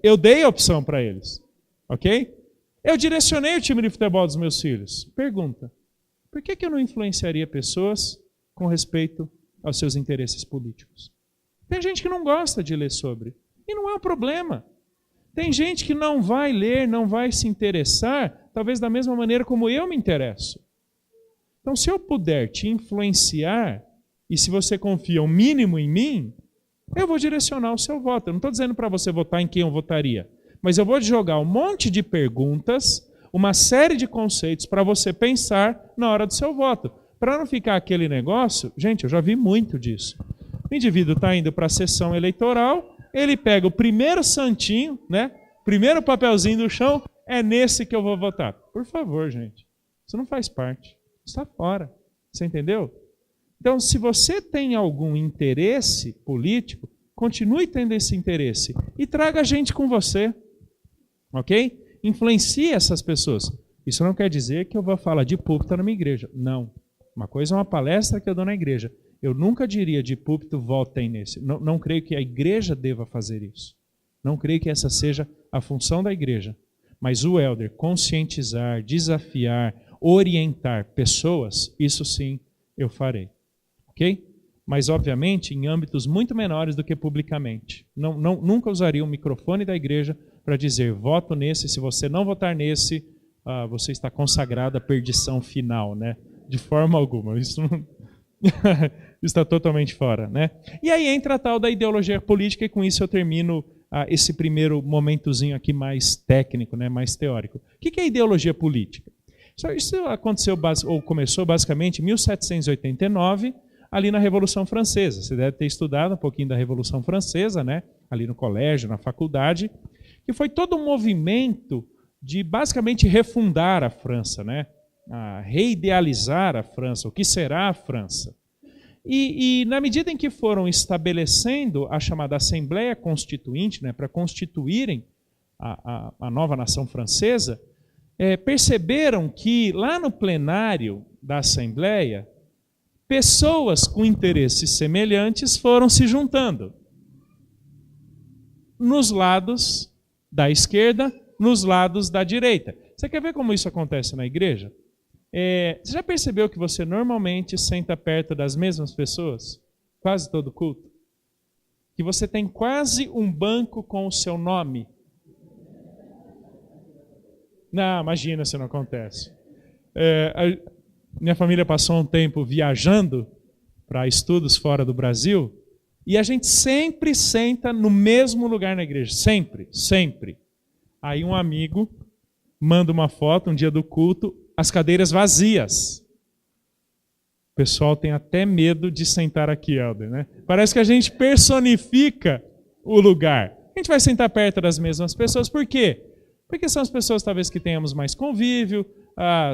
Eu dei a opção para eles. Ok? Eu direcionei o time de futebol dos meus filhos. Pergunta. Por que eu não influenciaria pessoas com respeito aos seus interesses políticos? Tem gente que não gosta de ler sobre. E não é um problema. Tem gente que não vai ler, não vai se interessar, talvez da mesma maneira como eu me interesso. Então, se eu puder te influenciar, e se você confia o mínimo em mim, eu vou direcionar o seu voto. Eu não estou dizendo para você votar em quem eu votaria, mas eu vou jogar um monte de perguntas, uma série de conceitos para você pensar na hora do seu voto. Para não ficar aquele negócio, gente, eu já vi muito disso. O indivíduo está indo para a sessão eleitoral, ele pega o primeiro santinho, né? Primeiro papelzinho do chão, é nesse que eu vou votar. Por favor, gente, isso não faz parte. Está fora. Você entendeu? Então, se você tem algum interesse político, continue tendo esse interesse e traga gente com você, ok? Influencie essas pessoas. Isso não quer dizer que eu vou falar de púlpito na minha igreja. Não. Uma coisa é uma palestra que eu dou na igreja. Eu nunca diria de púlpito, votem nesse. Não creio que a igreja deva fazer isso. Não creio que essa seja a função da igreja. Mas o elder conscientizar, desafiar, orientar pessoas, isso sim eu farei. Ok? Mas, obviamente, em âmbitos muito menores do que publicamente. Nunca usaria o microfone da igreja para dizer, voto nesse, se você não votar nesse, você está consagrado à perdição final, né? De forma alguma. Isso não... está totalmente fora, né? E aí entra a tal da ideologia política, e com isso eu termino esse primeiro momentozinho aqui mais técnico, né? Mais teórico. O que é ideologia política? Isso aconteceu, ou começou basicamente em 1789, ali na Revolução Francesa. Você deve ter estudado um pouquinho da Revolução Francesa, né? Ali no colégio, na faculdade, que foi todo um movimento de basicamente refundar a França, né? Reidealizar a França, o que será a França. E na medida em que foram estabelecendo a chamada Assembleia Constituinte, né, para constituírem a nova nação francesa, perceberam que lá no plenário da Assembleia, pessoas com interesses semelhantes foram se juntando. Nos lados da esquerda, nos lados da direita. Você quer ver como isso acontece na igreja? Você já percebeu que você normalmente senta perto das mesmas pessoas? Quase todo culto? Que você tem quase um banco com o seu nome? Não, imagina se não acontece. Minha família passou um tempo viajando para estudos fora do Brasil e a gente sempre senta no mesmo lugar na igreja. Sempre, sempre. Aí um amigo manda uma foto, um dia do culto, as cadeiras vazias. O pessoal tem até medo de sentar aqui, Helder, né? Parece que a gente personifica o lugar. A gente vai sentar perto das mesmas pessoas. Por quê? Porque são as pessoas talvez que tenhamos mais convívio,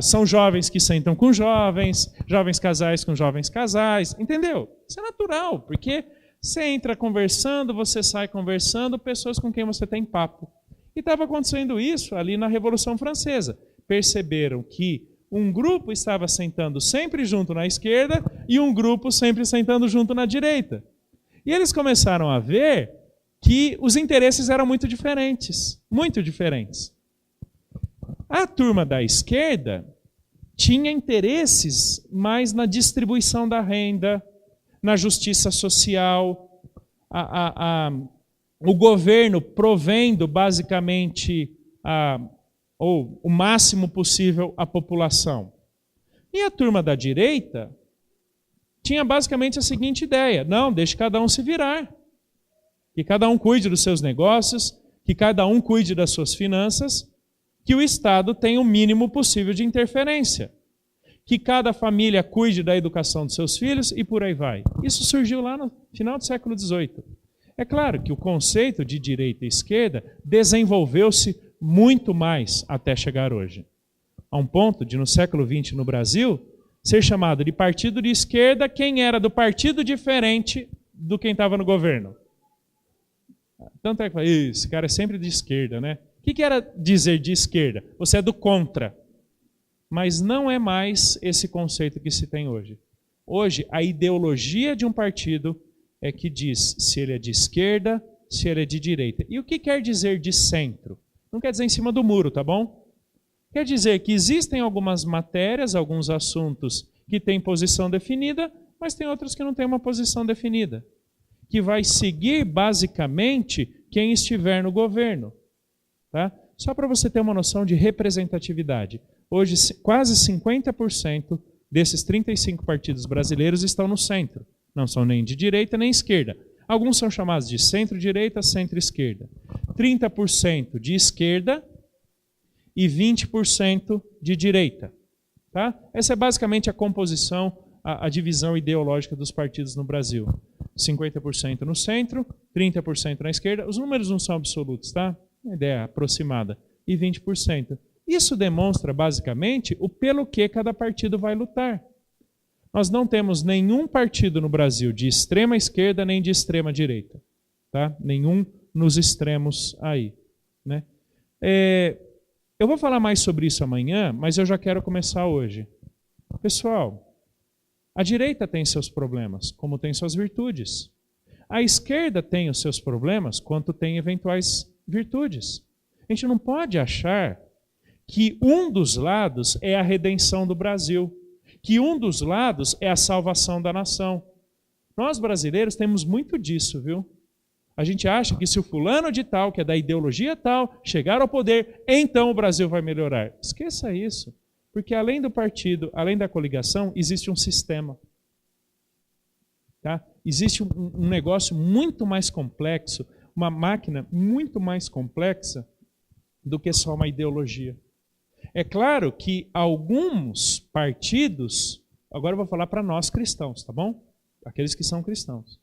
são jovens que sentam com jovens, jovens casais com jovens casais, entendeu? Isso é natural, porque você entra conversando, você sai conversando, pessoas com quem você tem papo. E estava acontecendo isso ali na Revolução Francesa. Perceberam que um grupo estava sentando sempre junto na esquerda e um grupo sempre sentando junto na direita. E eles começaram a ver que os interesses eram muito diferentes, muito diferentes. A turma da esquerda tinha interesses mais na distribuição da renda, na justiça social, o governo provendo basicamente ou o máximo possível a população. E a turma da direita tinha basicamente a seguinte ideia: não, deixe cada um se virar. Que cada um cuide dos seus negócios, que cada um cuide das suas finanças, que o Estado tenha o mínimo possível de interferência, que cada família cuide da educação dos seus filhos e por aí vai. Isso surgiu lá no final do século XVIII. É claro que o conceito de direita e esquerda desenvolveu-se muito mais até chegar hoje. A um ponto de, no século XX no Brasil, ser chamado de partido de esquerda quem era do partido diferente do quem estava no governo. Tanto é que esse cara é sempre de esquerda, né? O que era dizer de esquerda? Você é do contra. Mas não é mais esse conceito que se tem hoje. Hoje, a ideologia de um partido é que diz se ele é de esquerda, se ele é de direita. E o que quer dizer de centro? Não quer dizer em cima do muro, tá bom? Quer dizer que existem algumas matérias, alguns assuntos que têm posição definida, mas tem outros que não têm uma posição definida. Que vai seguir basicamente quem estiver no governo. Tá? Só para você ter uma noção de representatividade. Hoje, quase 50% desses 35 partidos brasileiros estão no centro. Não são nem de direita nem esquerda. Alguns são chamados de centro-direita, centro-esquerda. 30% de esquerda e 20% de direita. Tá? Essa é basicamente a composição, a divisão ideológica dos partidos no Brasil. 50% no centro, 30% na esquerda. Os números não são absolutos, tá? Uma ideia aproximada. E 20%. Isso demonstra, basicamente, o pelo que cada partido vai lutar. Nós não temos nenhum partido no Brasil de extrema esquerda nem de extrema direita. Tá? Nenhum nos extremos aí. Né? Eu vou falar mais sobre isso amanhã, mas eu já quero começar hoje. Pessoal, a direita tem seus problemas, como tem suas virtudes. A esquerda tem os seus problemas, quanto tem eventuais virtudes. A gente não pode achar que um dos lados é a redenção do Brasil, que um dos lados é a salvação da nação. Nós brasileiros temos muito disso, viu? A gente acha que se o fulano de tal, que é da ideologia tal, chegar ao poder, então o Brasil vai melhorar. Esqueça isso, porque além do partido, além da coligação, existe um sistema. Tá? Existe um negócio muito mais complexo, uma máquina muito mais complexa do que só uma ideologia. É claro que alguns partidos, agora eu vou falar para nós cristãos, tá bom? Aqueles que são cristãos.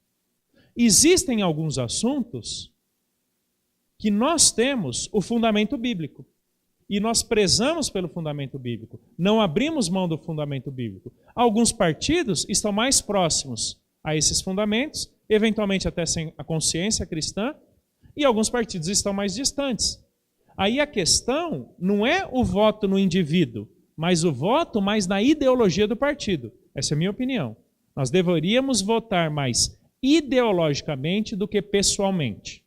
Existem alguns assuntos que nós temos o fundamento bíblico. E nós prezamos pelo fundamento bíblico. Não abrimos mão do fundamento bíblico. Alguns partidos estão mais próximos a esses fundamentos, eventualmente até sem a consciência cristã, e alguns partidos estão mais distantes. Aí a questão não é o voto no indivíduo, mas o voto mais na ideologia do partido. Essa é a minha opinião. Nós deveríamos votar mais ideologicamente do que pessoalmente.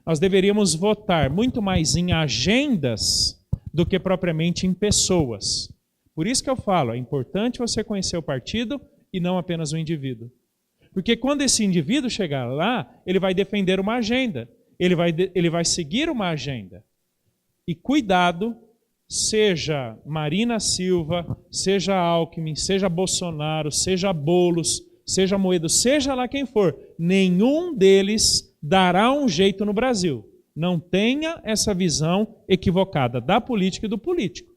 Nós deveríamos votar muito mais em agendas do que propriamente em pessoas. Por isso que eu falo, é importante você conhecer o partido e não apenas o indivíduo. Porque quando esse indivíduo chegar lá, ele vai defender uma agenda, ele vai seguir uma agenda. E cuidado, seja Marina Silva, seja Alckmin, seja Bolsonaro, seja Boulos, seja Moedo, seja lá quem for, nenhum deles dará um jeito no Brasil. Não tenha essa visão equivocada da política e do político.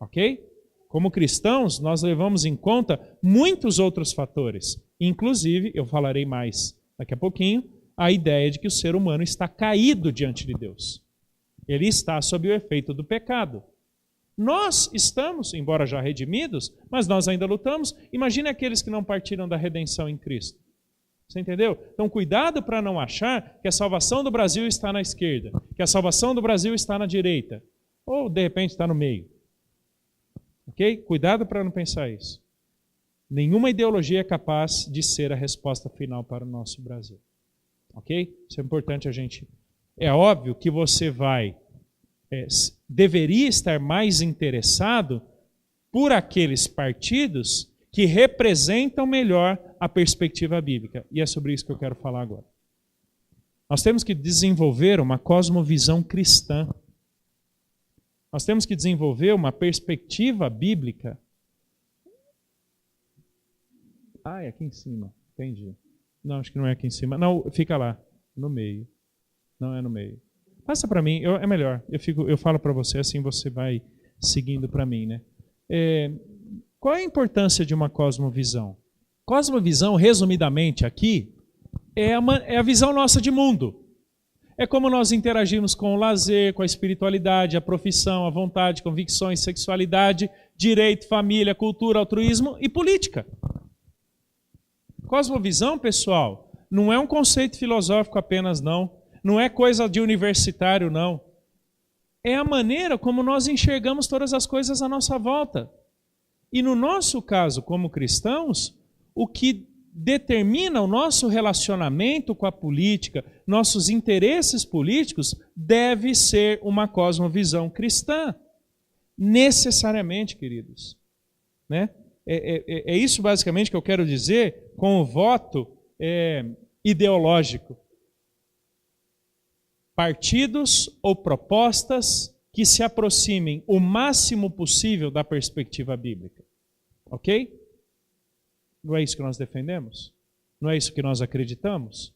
Ok? Como cristãos, nós levamos em conta muitos outros fatores. Inclusive, eu falarei mais daqui a pouquinho, a ideia de que o ser humano está caído diante de Deus. Ele está sob o efeito do pecado. Nós estamos, embora já redimidos, mas nós ainda lutamos. Imagine aqueles que não partiram da redenção em Cristo. Você entendeu? Então, cuidado para não achar que a salvação do Brasil está na esquerda, que a salvação do Brasil está na direita, ou de repente está no meio. Ok? Cuidado para não pensar isso. Nenhuma ideologia é capaz de ser a resposta final para o nosso Brasil. Ok? Isso é importante a gente... É óbvio que você deveria estar mais interessado por aqueles partidos que representam melhor a perspectiva bíblica. E é sobre isso que eu quero falar agora. Nós temos que desenvolver uma cosmovisão cristã. Nós temos que desenvolver uma perspectiva bíblica. Ah, é aqui em cima. Entendi. Não, acho que não é aqui em cima. Não, fica lá, no meio. Não é no meio. Passa para mim, é melhor. Eu falo para você, assim você vai seguindo para mim, né? Qual é a importância de uma cosmovisão? Cosmovisão, resumidamente aqui, é a visão nossa de mundo. É como nós interagimos com o lazer, com a espiritualidade, a profissão, a vontade, convicções, sexualidade, direito, família, cultura, altruísmo e política. Cosmovisão, pessoal, não é um conceito filosófico apenas, não. Não é coisa de universitário, não. É a maneira como nós enxergamos todas as coisas à nossa volta. E no nosso caso, como cristãos, o que determina o nosso relacionamento com a política, nossos interesses políticos, deve ser uma cosmovisão cristã. Necessariamente, queridos. Né? É isso basicamente que eu quero dizer com o voto ideológico. Partidos ou propostas que se aproximem o máximo possível da perspectiva bíblica. Ok? Não é isso que nós defendemos? Não é isso que nós acreditamos?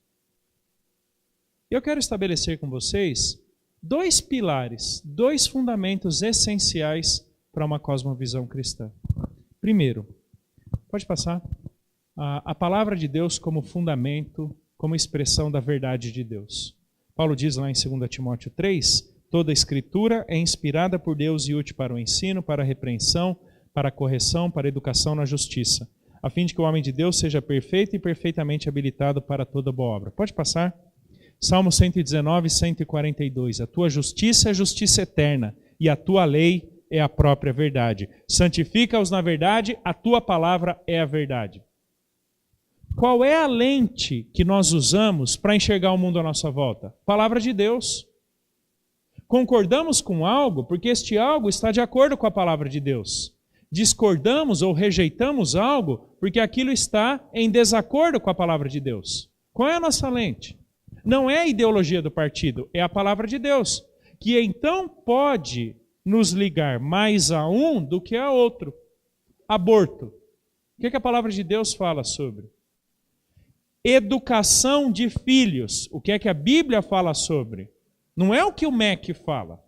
Eu quero estabelecer com vocês 2 pilares, 2 fundamentos essenciais para uma cosmovisão cristã. Primeiro, pode passar, a palavra de Deus como fundamento, como expressão da verdade de Deus. Paulo diz lá em 2 Timóteo 3, toda a escritura é inspirada por Deus e útil para o ensino, para a repreensão, para a correção, para a educação na justiça, a fim de que o homem de Deus seja perfeito e perfeitamente habilitado para toda boa obra. Pode passar? Salmo 119, 142. A tua justiça é justiça eterna, e a tua lei é a própria verdade. Santifica-os na verdade, a tua palavra é a verdade. Qual é a lente que nós usamos para enxergar o mundo à nossa volta? Palavra de Deus. Concordamos com algo porque este algo está de acordo com a palavra de Deus. Discordamos ou rejeitamos algo porque aquilo está em desacordo com a palavra de Deus. Qual é a nossa lente? Não é a ideologia do partido, é a palavra de Deus, que então pode nos ligar mais a um do que a outro. Aborto. O que a palavra de Deus fala sobre? Educação de filhos. O que é que a Bíblia fala sobre? Não é o que o MEC fala.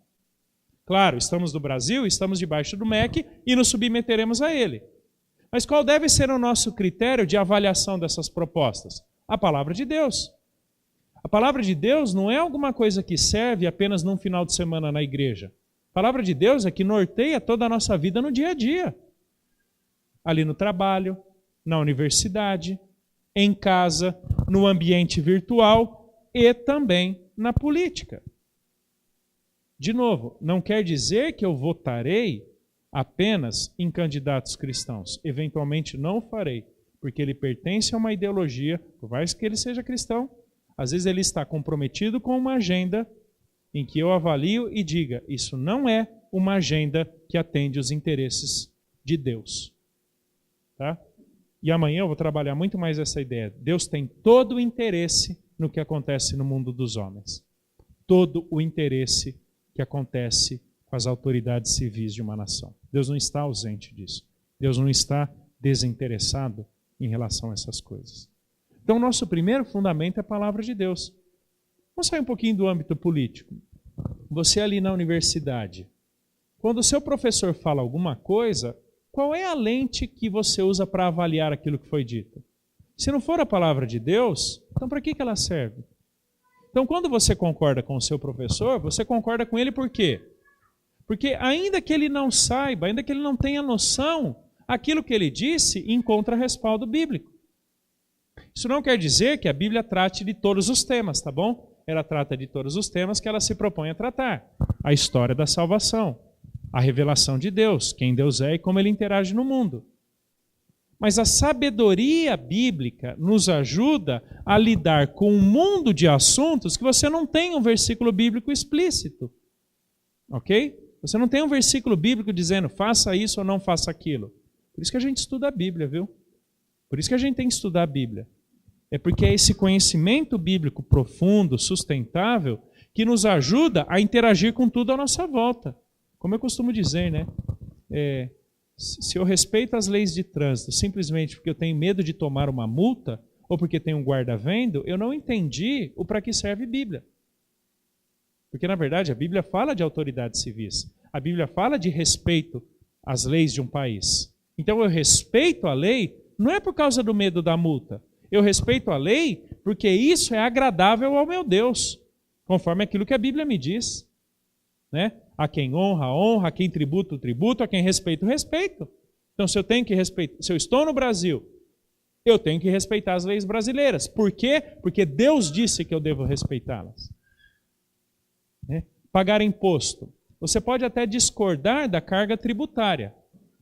Claro, estamos no Brasil, estamos debaixo do MEC e nos submeteremos a ele. Mas qual deve ser o nosso critério de avaliação dessas propostas? A palavra de Deus. A palavra de Deus não é alguma coisa que serve apenas num final de semana na igreja. A palavra de Deus é que norteia toda a nossa vida no dia a dia. Ali no trabalho, na universidade, em casa, no ambiente virtual e também na política. De novo, não quer dizer que eu votarei apenas em candidatos cristãos. Eventualmente não o farei, porque ele pertence a uma ideologia, por mais que ele seja cristão, às vezes ele está comprometido com uma agenda em que eu avalio e diga, isso não é uma agenda que atende os interesses de Deus. Tá? E amanhã eu vou trabalhar muito mais essa ideia. Deus tem todo o interesse no que acontece no mundo dos homens. Todo o interesse que acontece com as autoridades civis de uma nação. Deus não está ausente disso. Deus não está desinteressado em relação a essas coisas. Então, o nosso primeiro fundamento é a palavra de Deus. Vamos sair um pouquinho do âmbito político. Você ali na universidade, quando o seu professor fala alguma coisa, qual é a lente que você usa para avaliar aquilo que foi dito? Se não for a palavra de Deus, então para que ela serve? Então, quando você concorda com o seu professor, você concorda com ele por quê? Porque ainda que ele não saiba, ainda que ele não tenha noção, aquilo que ele disse encontra respaldo bíblico. Isso não quer dizer que a Bíblia trate de todos os temas, tá bom? Ela trata de todos os temas que ela se propõe a tratar. A história da salvação, a revelação de Deus, quem Deus é e como ele interage no mundo. Mas a sabedoria bíblica nos ajuda a lidar com um mundo de assuntos que você não tem um versículo bíblico explícito. Ok? Você não tem um versículo bíblico dizendo faça isso ou não faça aquilo. Por isso que a gente estuda a Bíblia, viu? Por isso que a gente tem que estudar a Bíblia. É porque é esse conhecimento bíblico profundo, sustentável, que nos ajuda a interagir com tudo à nossa volta. Como eu costumo dizer, né? Se eu respeito as leis de trânsito simplesmente porque eu tenho medo de tomar uma multa ou porque tem um guarda vendo, eu não entendi o para que serve a Bíblia. Porque, na verdade, a Bíblia fala de autoridades civis. A Bíblia fala de respeito às leis de um país. Então, eu respeito a lei não é por causa do medo da multa. Eu respeito a lei porque isso é agradável ao meu Deus, conforme aquilo que a Bíblia me diz. Né? A quem honra, honra, a quem tributa, o tributo, a quem respeita, o respeito. Então, se eu tenho que respeitar, se eu estou no Brasil, eu tenho que respeitar as leis brasileiras. Por quê? Porque Deus disse que eu devo respeitá-las. Né? Pagar imposto. Você pode até discordar da carga tributária,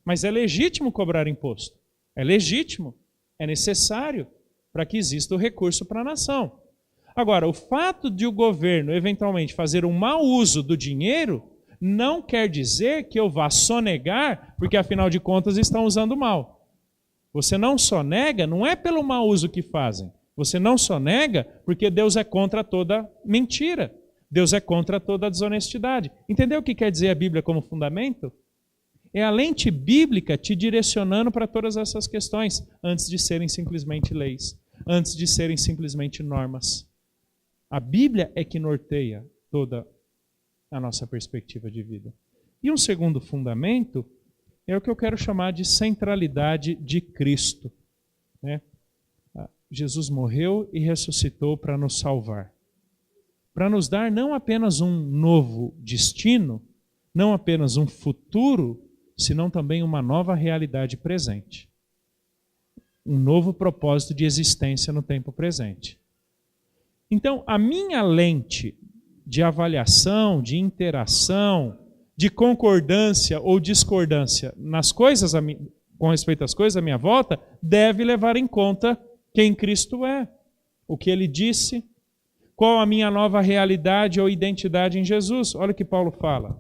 mas é legítimo cobrar imposto. É legítimo, é necessário para que exista o recurso para a nação. Agora, o fato de o governo eventualmente fazer um mau uso do dinheiro não quer dizer que eu vá sonegar, porque afinal de contas estão usando mal. Você não sonega, não é pelo mau uso que fazem. Você não sonega porque Deus é contra toda mentira. Deus é contra toda desonestidade. Entendeu o que quer dizer a Bíblia como fundamento? É a lente bíblica te direcionando para todas essas questões, antes de serem simplesmente leis. antes de serem simplesmente normas. A Bíblia é que norteia toda a nossa perspectiva de vida. E um segundo fundamento é o que eu quero chamar de centralidade de Cristo, né? Jesus morreu e ressuscitou para nos salvar, para nos dar não apenas um novo destino, não apenas um futuro, senão também uma nova realidade presente. Um novo propósito de existência no tempo presente. Então, a minha lente de avaliação, de interação, de concordância ou discordância nas coisas, com respeito às coisas à minha volta, deve levar em conta quem Cristo é, o que Ele disse, qual a minha nova realidade ou identidade em Jesus. Olha o que Paulo fala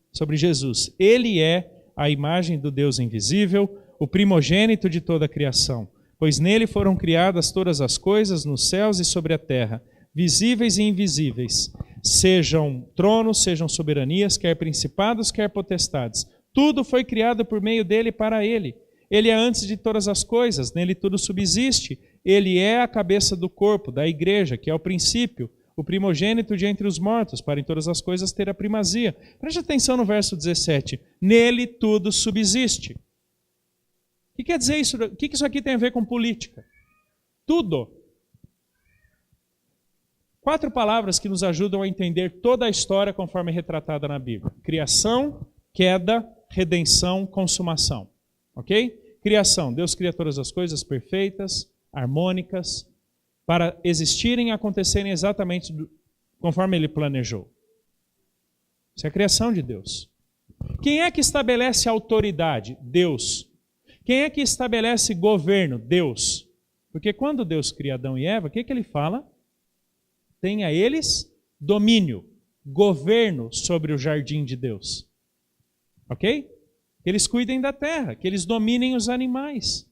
sobre Jesus. Ele é a imagem do Deus invisível, o primogênito de toda a criação, pois nele foram criadas todas as coisas nos céus e sobre a terra, visíveis e invisíveis, sejam tronos, sejam soberanias, quer principados, quer potestades. Tudo foi criado por meio dele e para ele. Ele é antes de todas as coisas, nele tudo subsiste. Ele é a cabeça do corpo, da igreja, que é o princípio, o primogênito de entre os mortos, para em todas as coisas ter a primazia. Preste atenção no verso 17. Nele tudo subsiste. O que quer dizer isso? O que isso aqui tem a ver com política? Tudo. 4 palavras que nos ajudam a entender toda a história conforme retratada na Bíblia. Criação, queda, redenção, consumação. Ok? Criação. Deus cria todas as coisas perfeitas, harmônicas, para existirem e acontecerem exatamente conforme Ele planejou. Isso é a criação de Deus. Quem é que estabelece autoridade? Deus. Quem é que estabelece governo? Deus. Porque quando Deus cria Adão e Eva, o que Ele fala? Tenha eles domínio, governo sobre o jardim de Deus. Ok? Que eles cuidem da terra, que eles dominem os animais.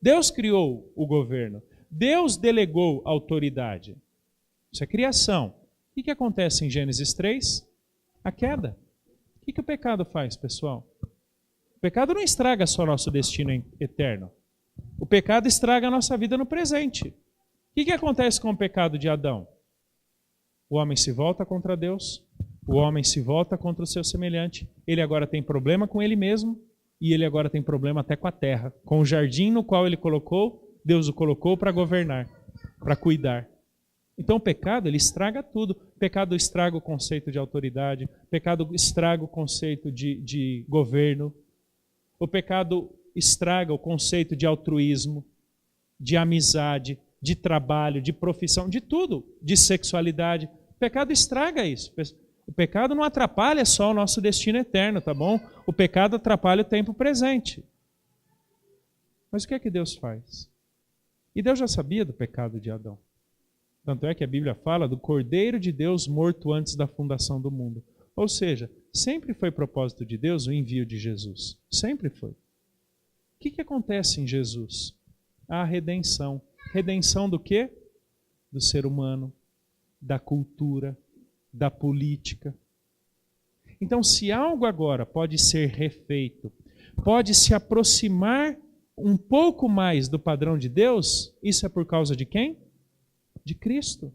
Deus criou o governo. Deus delegou autoridade. Isso é criação. O que acontece em Gênesis 3? A queda. O que o pecado faz, pessoal? O pecado não estraga só nosso destino eterno. O pecado estraga a nossa vida no presente. O que acontece com o pecado de Adão? O homem se volta contra Deus, o homem se volta contra o seu semelhante, ele agora tem problema com ele mesmo e ele agora tem problema até com a terra, com o jardim no qual ele colocou, Deus o colocou para governar, para cuidar. Então o pecado, ele estraga tudo. O pecado estraga o conceito de autoridade, o pecado estraga o conceito de governo, o pecado estraga o conceito de altruísmo, de amizade, de trabalho, de profissão, de tudo, de sexualidade. O pecado estraga isso. O pecado não atrapalha só o nosso destino eterno, tá bom? O pecado atrapalha o tempo presente. Mas o que é que Deus faz? E Deus já sabia do pecado de Adão. Tanto é que a Bíblia fala do Cordeiro de Deus morto antes da fundação do mundo. Ou seja, sempre foi propósito de Deus o envio de Jesus. Sempre foi. O que acontece em Jesus? A redenção. Redenção do quê? Do ser humano, da cultura, da política. Então, se algo agora pode ser refeito, pode se aproximar um pouco mais do padrão de Deus, isso é por causa de quem? De Cristo,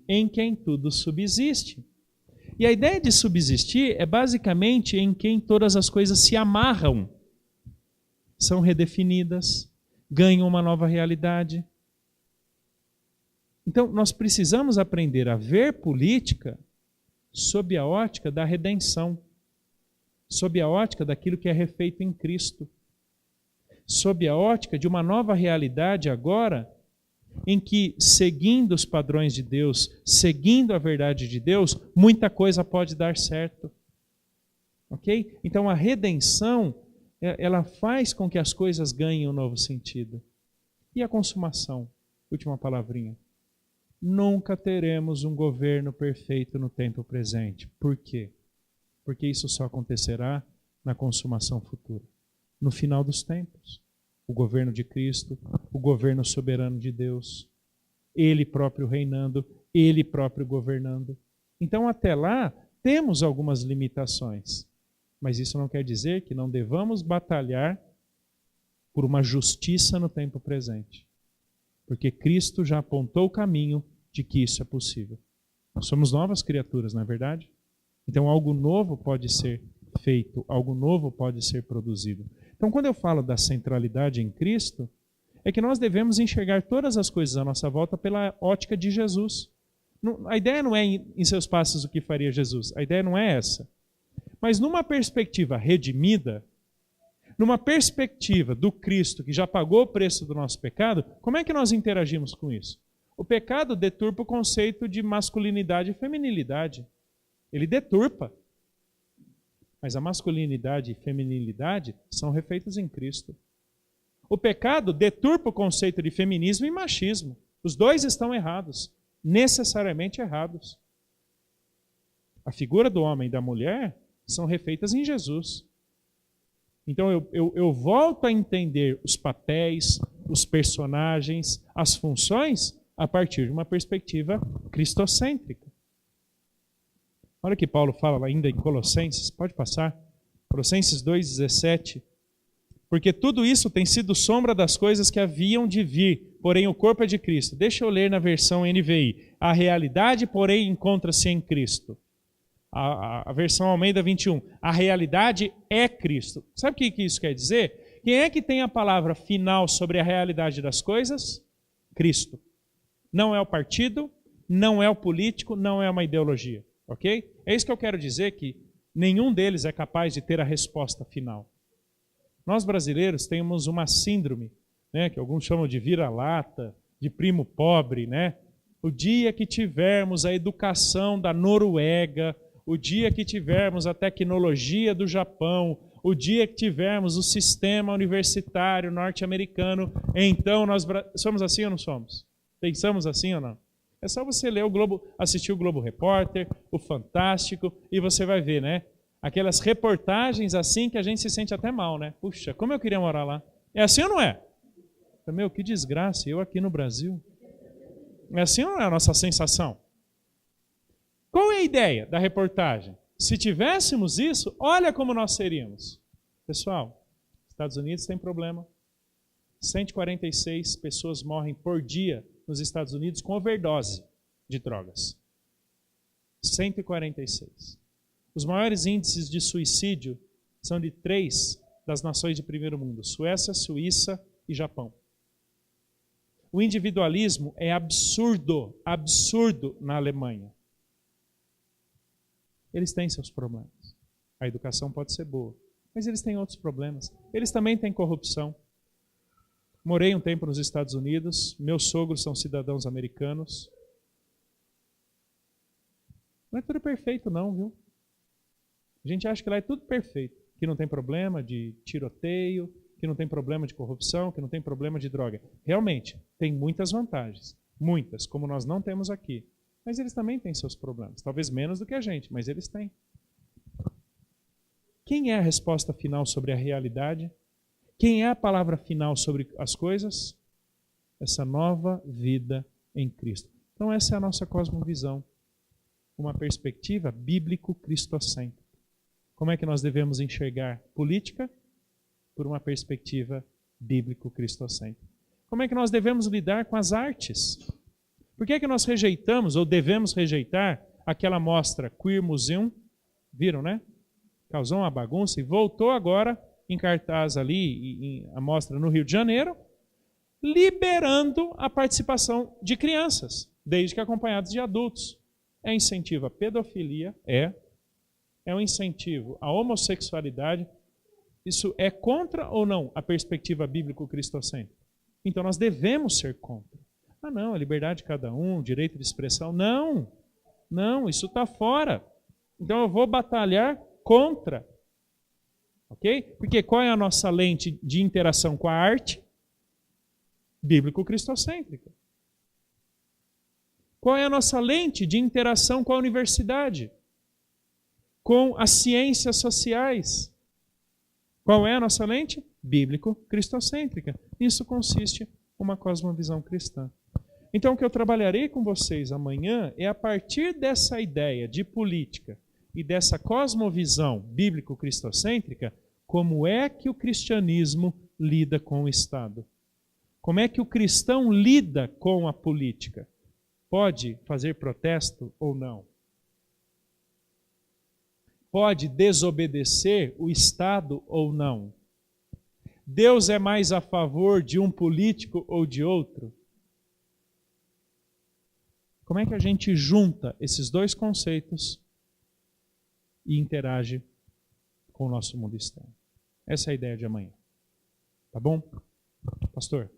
em quem tudo subsiste. E a ideia de subsistir é basicamente em quem todas as coisas se amarram, são redefinidas, ganham uma nova realidade. Então, nós precisamos aprender a ver política sob a ótica da redenção, sob a ótica daquilo que é refeito em Cristo, sob a ótica de uma nova realidade agora, em que, seguindo os padrões de Deus, seguindo a verdade de Deus, muita coisa pode dar certo. Ok? Então, a redenção, ela faz com que as coisas ganhem um novo sentido. E a consumação? Última palavrinha. Nunca teremos um governo perfeito no tempo presente. Por quê? Porque isso só acontecerá na consumação futura, no final dos tempos. O governo de Cristo, o governo soberano de Deus, Ele próprio reinando, Ele próprio governando. Então, até lá, temos algumas limitações, mas isso não quer dizer que não devamos batalhar por uma justiça no tempo presente. Porque Cristo já apontou o caminho de que isso é possível. Nós somos novas criaturas, não é verdade? Então algo novo pode ser feito, algo novo pode ser produzido. Então quando eu falo da centralidade em Cristo, é que nós devemos enxergar todas as coisas à nossa volta pela ótica de Jesus. A ideia não é em seus passos o que faria Jesus, a ideia não é essa. Mas numa perspectiva redimida, numa perspectiva do Cristo que já pagou o preço do nosso pecado, como é que nós interagimos com isso? O pecado deturpa o conceito de masculinidade e feminilidade. Ele deturpa. Mas a masculinidade e feminilidade são refeitos em Cristo. O pecado deturpa o conceito de feminismo e machismo. Os dois estão errados, necessariamente errados. A figura do homem e da mulher são refeitas em Jesus. Então eu volto a entender os papéis, os personagens, as funções a partir de uma perspectiva cristocêntrica. Olha que Paulo fala ainda em Colossenses, pode passar, Colossenses 2,17. Porque tudo isso tem sido sombra das coisas que haviam de vir, porém o corpo é de Cristo. Deixa eu ler na versão NVI. A realidade, porém, encontra-se em Cristo. A versão Almeida 21. A realidade é Cristo. Sabe o que isso quer dizer? Quem é que tem a palavra final sobre a realidade das coisas? Cristo. Não é o partido, não é o político, não é uma ideologia. Ok? É isso que eu quero dizer, que nenhum deles é capaz de ter a resposta final. Nós brasileiros temos uma síndrome, né, que alguns chamam de vira-lata, de primo pobre, né? O dia que tivermos a educação da Noruega, o dia que tivermos a tecnologia do Japão, o dia que tivermos o sistema universitário norte-americano, então nós somos assim ou não somos? Pensamos assim ou não? É só você ler o Globo, assistir o Globo Repórter, o Fantástico, e você vai ver, né? Aquelas reportagens assim que a gente se sente até mal, né? Puxa, como eu queria morar lá. É assim ou não é? Meu, que desgraça, eu aqui no Brasil. É assim ou não é a nossa sensação? Qual é a ideia da reportagem? Se tivéssemos isso, olha como nós seríamos. Pessoal, Estados Unidos tem problema. 146 pessoas morrem por dia nos Estados Unidos com overdose de drogas. 146. Os maiores índices de suicídio são de 3 das nações de primeiro mundo: Suécia, Suíça e Japão. O individualismo é absurdo, absurdo na Alemanha. Eles têm seus problemas. A educação pode ser boa, mas eles têm outros problemas. Eles também têm corrupção. Morei um tempo nos Estados Unidos, meus sogros são cidadãos americanos. Não é tudo perfeito não, viu? A gente acha que lá é tudo perfeito, que não tem problema de tiroteio, que não tem problema de corrupção, que não tem problema de droga. Realmente, tem muitas vantagens, muitas, como nós não temos aqui. Mas eles também têm seus problemas, talvez menos do que a gente, mas eles têm. Quem é a resposta final sobre a realidade? Quem é a palavra final sobre as coisas? Essa nova vida em Cristo. Então essa é a nossa cosmovisão, uma perspectiva bíblico-cristocêntrica. Como é que nós devemos enxergar política? Por uma perspectiva bíblico-cristocêntrica. Como é que nós devemos lidar com as artes? Por que é que nós rejeitamos ou devemos rejeitar aquela mostra Queer Museum? Viram, né? Causou uma bagunça e voltou agora em cartaz ali, a mostra no Rio de Janeiro, liberando a participação de crianças, desde que acompanhadas de adultos. É incentivo à pedofilia? É um incentivo à homossexualidade? Isso é contra ou não a perspectiva bíblico-cristocêntrica? Então nós devemos ser contra. Ah não, a liberdade de cada um, o direito de expressão. Não, isso está fora. Então eu vou batalhar contra. Ok? Porque qual é a nossa lente de interação com a arte? Bíblico-cristocêntrica. Qual é a nossa lente de interação com a universidade? Com as ciências sociais? Qual é a nossa lente? Bíblico-cristocêntrica. Nisso consiste uma cosmovisão cristã. Então, o que eu trabalharei com vocês amanhã é a partir dessa ideia de política e dessa cosmovisão bíblico-cristocêntrica, como é que o cristianismo lida com o Estado. Como é que o cristão lida com a política? Pode fazer protesto ou não? Pode desobedecer o Estado ou não? Deus é mais a favor de um político ou de outro? Como é que a gente junta esses dois conceitos e interage com o nosso mundo externo? Essa é a ideia de amanhã. Tá bom? Pastor?